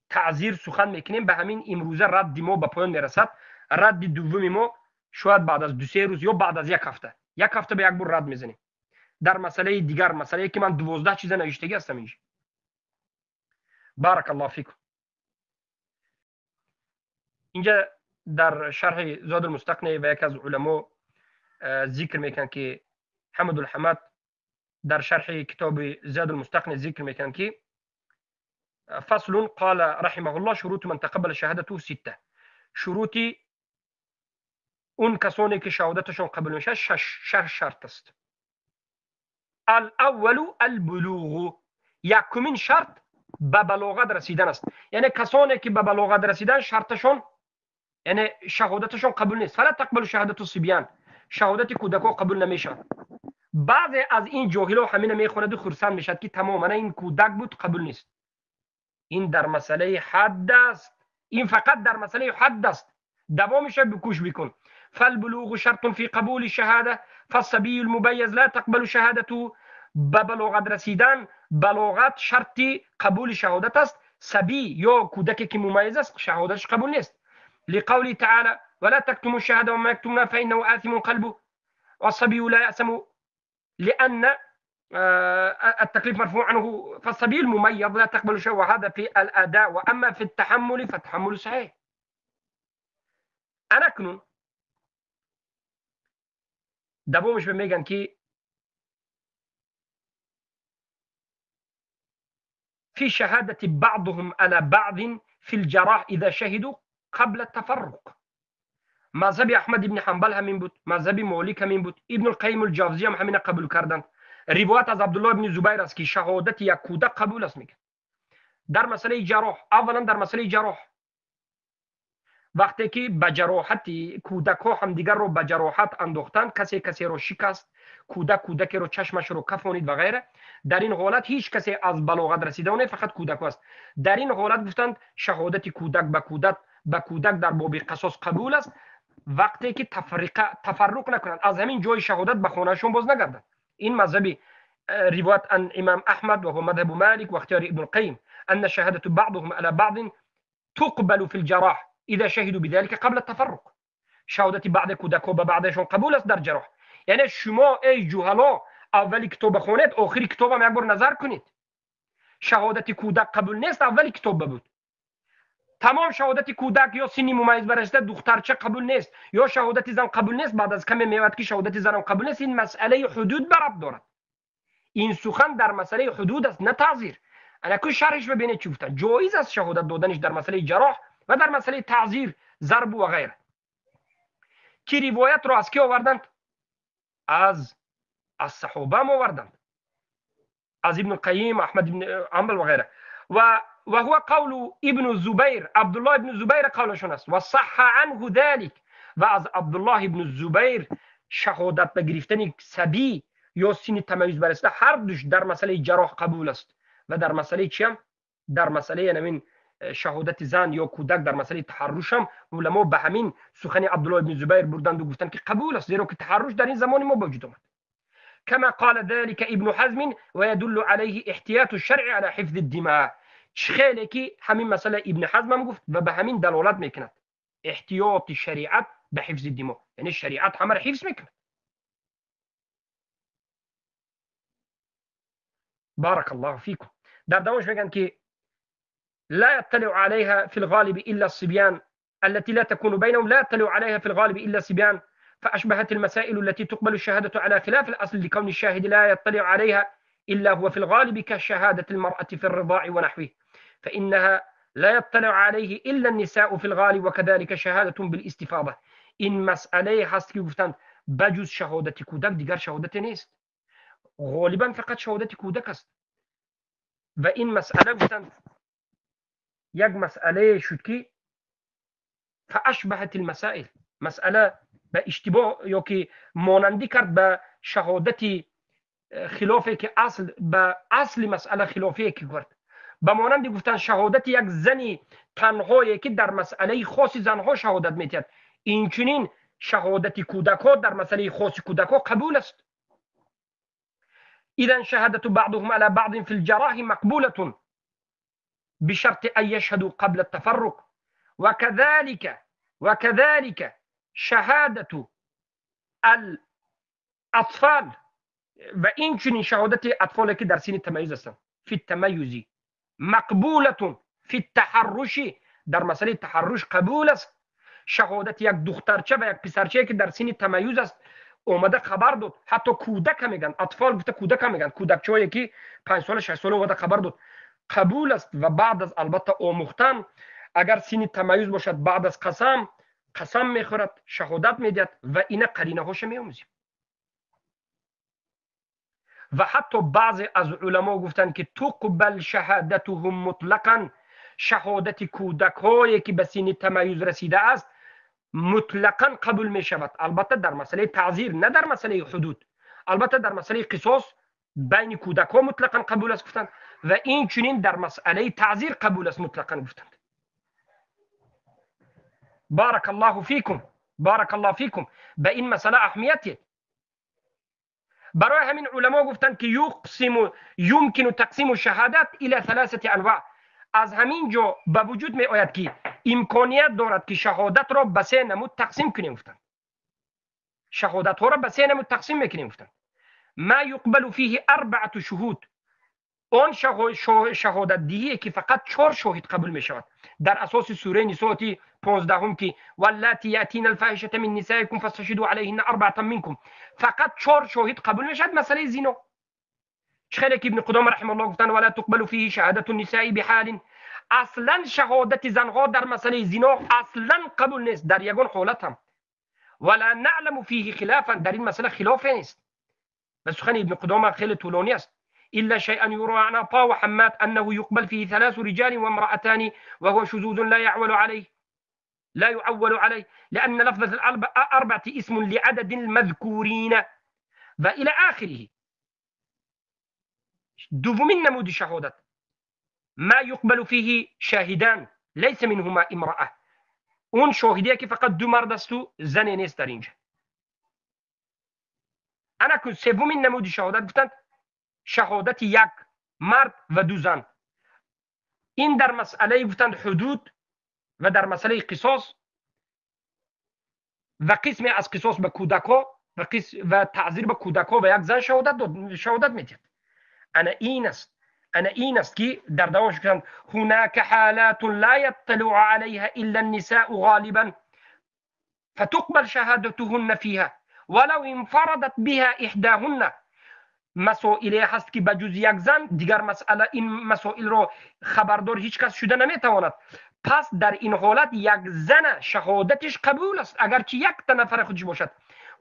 تعزیر سخن میکنیم. به همین امروزه رد ما به پایان میرسد. رد دوم ما شاید بعد از 2-3 روز یا بعد از یک هفته به یک بار رد میزنیم در مسئله دیگر، مسئله که من 12 چیز نوشتگی هستم اینجا. بارک الله فیکم. اینجا در شرح زاد المستقنع و یک از علما ذکر میکنن که حمد الحمد در شرح کتاب زاد المستقنع ذکر میکنن که فصل قال رحمه الله شروط من تقبل شهادته 6. شروطی اون کسانی که شهادتشون قبول میشه 6 شرط است. الاول البلوغ، یکمین شرط به بلاغت رسیدن است. یعنی کسانی که به بلاغت رسیدن شرطشون یعنی شهادتشون قبول نیست. فلا تقبل شهادت الصبیان، شهادت کودکان قبول نمیشه. بعضی از این جاهلا همین میخوند و خرسند میشد که تماما این کودک بود قبول نیست. این در مسئله حد است، این فقط در مسئله حد است. دوامش بکوش بکن. فالبلوغ شرط في قبول الشهاده فالصبي المميز لا تقبل شهادته. به بلاغت رسیدن، بلاغت شرطی قبول شهادت است. صبی یا کودکی که ممیز است شهادتش قبول نیست. لقوله تعالی ولا تكتموا الشهاده وما يكتمونها فانه آثم قلبه والصبي لا يأثم لأن التكليف مرفوع عنه. فالصبي المميز لا تقبل شيء، وهذا في الأداء. وأما في التحمل فالتحمل صحيح. أنا كنون دوامش میگن که في شهادة بعضهم على بعض في الجراح إذا شهدوا قبل التفرق. مذهب احمد ابن حنبل همین بود، مذهب مالک همین بود، ابن القیم الجوزی هم همین قبول کردند. روایت از عبدالله ابن زبیر است که شهادت یک کودک قبول است. میگه در مسئله جراح، اولا در مسئله جراح وقتی که به جراحت کودک ها هم دیگر رو به جراحت انداختند، کسی رو شکست، کودک رو چشمش رو کفانید و غیره، در این حالت هیچ کسی از بلاغت رسیده نه، فقط کودک است. در این حالت گفتند شهادت کودک به کودک در باب قصاص قبول است وقتی که تفرق نکنند، از همین جای شهادت به خانهشون باز نگردند. این مذهبی روایت عن امام احمد و هو مذهب مالک و اختیار ابن القیم ان شهادت بعضهم على بعض تقبل في الجراح اذا شهدوا بذلك قبل التفرق. شهادت بعض کودک‌ها به بعضشون قبول است در جراح. یعنی شما ای جهلا اولی کتاب بخونید آخری کتاب هم یک بار نظر کنید. شهادت کودک قبول نیست، اولی کتاب بود. تمام شهادت کودک یا سنی ممیز برسته دخترچه قبول نیست، یا شهادت زن قبول نیست، بعد از کمی میاد که شهادت زن قبول نیست. این مسئله حدود براب دارد. این سخن در مسئله حدود است نه تعذیر. انا کو شرحش ببینید چی گفتن. جایز است شهادت دادنش در مسئله جراح و در مسئله تعذیر، ضرب و غیره. کی روایت رو از کی آوردند؟ از صحابه آوردند، از ابن القیم، احمد بن حنبل و غیره. و هو قول ابن الزبير، عبد الله ابن الزبير قولشون است. و صح عنه ذلك، و از عبدالله ابن الزبير شهادت به گرفتن صبی یا سن تمیز برسته هر دوش در مسئله جراح قبول است. و در مسئله چیم؟ در مسئله نمین شهادت زن یا کودک در مسئله تحرش هم علما به همین سخن عبدالله ابن زبیر بردند و گفتند که قبول است، زیرا که تحرش در این زمان ما وجود آمد. كما قال ذلك ابن حزم ويدل عليه احتياط الشرع على حفظ الدماء. خیلی که همین مسئله ابن حزم هم گفت و به همین دلالت میکند، احتیاط شریعت به حفظ الدماء، یعنی شریعت همه را حفظ میکند. بارك الله فيكم. در دوامش میگن که لا يطلع عليها في الغالب إلا الصبيان التي لا تكون بينهم، لا يطلع عليها في الغالب إلا الصبيان فأشبهت المسائل التي تقبل الشهادة على خلاف الأصل لكون الشاهد لا يطلع عليها إلا هو في الغالب كشهادة المرأة في الرضاع ونحوه، فإنها لا يطلع عليه إلا النساء في الغالب وكذلك شهادة بالاستفاضة. این مسئله هست که گفتند بجز شهادت کودک دیگر شهادت نیست، غالبا فقط شهادت کودک است. و این مسئله گفتند یک مسئله شد که فاشبهت المسائل، مسئله به اشتباه یا که مانندی کرد به شهادت خلافی که به اصل مسئله خلافی که کرد. به مانندی گفتن شهادت یک زنی تنهایی که در مسئله خاص زنها شهادت میتید، این چنین شهادت کودک ها در مسئله خاص کودک ها قبول است. اذا شهادت بعضهم على بعض في الجراح مقبولة بشرط أن يشهدوا قبل التفرق، وكذلك شهادة الأطفال، و این چنین شهادت اطفال که در سن تمیز هستند فی التمیز مقبولة فی التحرش، در مسئله تحرش قبول است. شهادت یک دخترچه و یک پسرچه که در سن تمیز است اومده خبر داد، حتی کودک میگن، اطفال گفته کودک میگن، کودکچه‌ای که 5 سال 6 ساله اومده خبر داد، قبول است. و بعد از البته آموختن، اگر سین تمایز باشد بعد از قسم میخورد، شهادت میدهد و این قرینه هاش میآموزیم. و حتی بعضی از علما گفتن که تقبل شهادتهم مطلقا، شهادت کودک هایی که به سین تمایز رسیده است مطلقا قبول می شود. البته در مسئله تعزیر، نه در مسئله حدود. البته در مسئله قصاص بین کودک ها مطلقا قبول است گفتند و این چنین در مسئله تعزیر قبول است مطلقا گفتند. بارک الله فیکم، بارک الله فیکم. به این مسئله اهمیتی. برای همین علما گفتند که یمکن تقسیم شهادت الى 3 انواع. از همین جا به وجود می آید که امکانیت دارد که شهادت را به 3 نمود تقسیم کنیم گفتند. شهادت ها را به 3 نمود تقسیم میکنیم گفتند. ما یقبل فیه 4 شهود، آن شهادت دهی که فقط 4 شاهد قبول می شود. در اساس سوره نساء 15 که واللاتی یاتین الفاحشه من نسائکم فاستشهدوا علیهن 4 منکم، فقط 4 شاهد قبول می شود. مسئله زنا خیلی که ابن قدامه رحمه الله گفتن ولا تقبل فيه شهادت النساء بحال، اصلا شهادت زنها در مسئله زنا اصلا قبول نیست در یگان حالت هم. ولا نعلم فيه خلافا، در این مسئله خلاف نیست. بس سخن ابن قدامه خیلی طولانی است. الا شيئا يروى عن عطاء وحماد انه يقبل فيه 3 رجال وامرأتان وهو شذوذ لا يعول عليه لان لفظ الاربعه اسم لعدد المذكورين و الى اخره. دومین نمود شهادت ما يقبل فيه شاهدان ليس منهما امرأة، اون شاهدیه که فقط 2 مرد است و زن نیست در اینجا. انا که سومین نمود شهادت گفتند شهادت 1 مرد و 2 زن. این در مسئله گفتند حدود و در مسئله قصاص و قسم از قصاص به کودکا و تعزیر به کودکا و 1 زن شهادت میدهد. انا این است که در دوامش گفتند هناك حالات لا يطلع عليها الا النساء غالبا فتقبل شهادتهن فيها ولو انفردت بها احداهن. مسائلی هست که بجز 1 زن دیگر مسئله این مسائل رو خبردار هیچ کس شده نمیتواند. پس در این حالت 1 زن شهادتش قبول است اگرچه 1 نفر خودش باشد.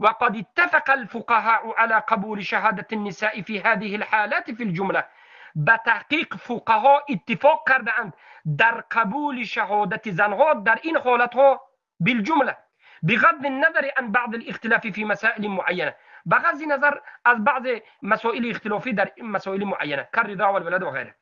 وقد اتفق الفقهاء على قبول شهادة النساء في هذه الحالات في الجملة. بتحقیق فقها اتفاق کردند در قبول شهادت زنها در این حالت ها بالجمله، بغض النظر عن بعض الاختلاف في مسائل معينه، بغض النظر از بعض مسائل اختلافی در مسائل معينه كالرضاع والولد وغيره.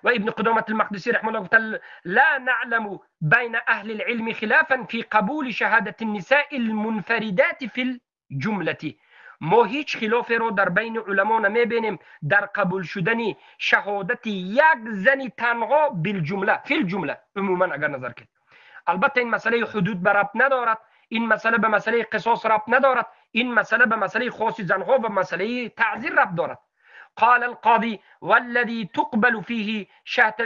و ابن قدامة المقدسي رحمه الله قال لا نعلم بين أهل العلم خلافا في قبول شهادة النساء المنفردات في الجملة. ما هیچ خلاف رو در بین علما نمیبینیم در قبول شدن شهادت 1 زن تنها بالجمله فی الجمله عموما اگر نظر کرد. البته این مسئله حدود به ربط ندارد، این مسئله به مسئله قصاص ربط ندارد، این مسئله به مسئله خاص زنها و مسئله تعزیر ربط دارد. قال القاضي والذي تقبل فيه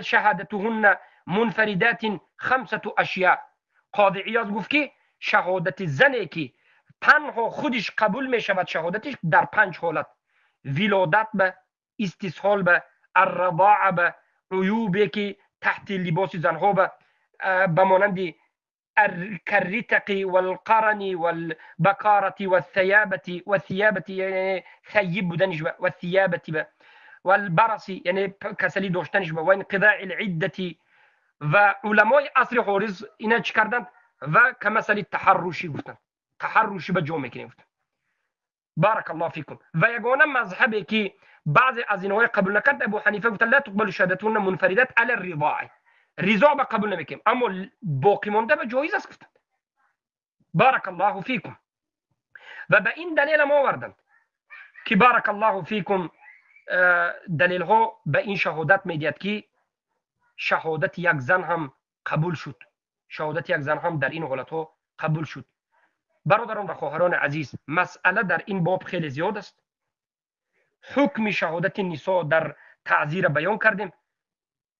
شهادتهن منفردات 5 اشیاء. قاضی عیاض گفت که شهادت زنی که تنها خودش قبول می شود شهادتش در 5 حالت: ولادت به، استسهال به، الرضاعه به، عیوبی که تحت لباس زنها به مانند الرتق والقرن والبکارة والثيابة یعنی ثیب بودنش به، والثيابة والبرص یعنی کسلی داشتنش به، و انقضاء العدة. و علمای عصر حورز اینا چی کردند و کمثل تحرشی گفتند، تحرشی به جا میکنیم. بارک الله فیکم. و یگانه مذهبی که بعضی از اینها قبول نکرد ابو حنیفه گفت لا تقبل شهادتهن منفردات علی الرضاع، رضا به قبول نمیکنیم اما باقی مانده به جایز است گفتند. بارک الله فیکم. و به این دلیل ما آوردند که بارک الله فیکم دلیل ها به این شهادت میدهد که شهادت 1 زن هم قبول شد، شهادت 1 زن هم در این حالت ها قبول شد. برادران و خواهران عزیز، مسئله در این باب خیلی زیاد است. حکم شهادت نساء در تعزیر بیان کردیم.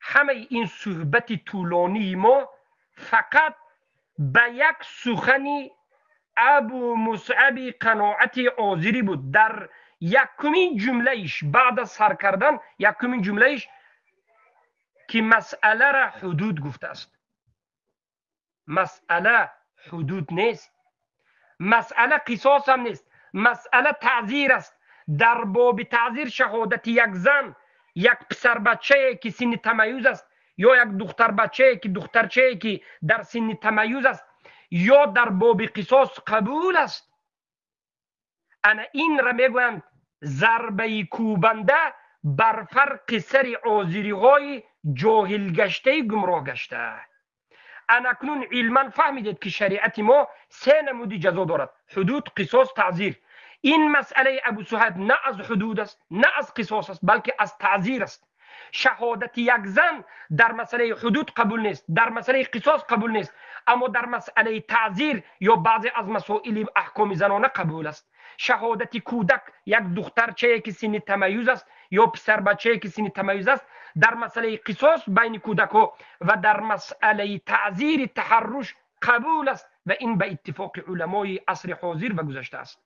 همه این صحبت طولانی ما فقط به 1 سخنی ابو مصعب قناعتی آذری بود. در یکمین جملهش بعد از سر کردن، یکمین جملهش که مسئله را حدود گفته است. مسئله حدود نیست، مسئله قصاص هم نیست، مسئله تعذیر است. در باب تعذیر شهادت یک زن، یک پسر بچه که سن تمیز است، یا یک دختر بچه که دخترچه که در سن تمیز است، یا در باب قصاص قبول است. انا این را میگویند ضربه کوبنده بر فرق سر آذری های جاهل گشته گمراه گشته. اکنون علما فهمیدید که شریعت ما سه نمودی جزا دارد: حدود، قصاص، تعذیر. این مسئله ابو صهیب نه از حدود است، نه از قصاص است، بلکه از تعذیر است. شهادت یک زن در مسئله حدود قبول نیست، در مسئله قصاص قبول نیست، اما در مسئله تعذیر یا بعضی از مسائل احکام زنانه قبول است. شهادت کودک، یک دخترچه که سن تمیز است یا پسر بچه که سن تمیز است، در مسئله قصاص بین کودک ها و در مسئله تعذیر تحرش قبول است و این به اتفاق علمای عصر حاضر و گذشته است.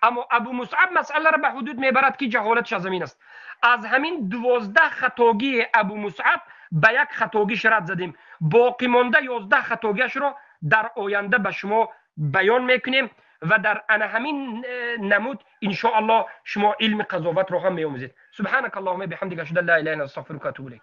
اما ابو مصعب مسئله را به حدود میبرد که جهالتش از زمین است. از همین 12 خطاگی ابو مصعب به یک خطاگیش رد زدیم، باقی مانده 11 خطاگیش را در آینده به شما بیان میکنیم و در همین نمود ان شاء الله شما علم قضاوت رو هم میآموزید. سبحانك اللهم بحمدك اشهد ان لا اله الا انت استغفرك واتوب اليك.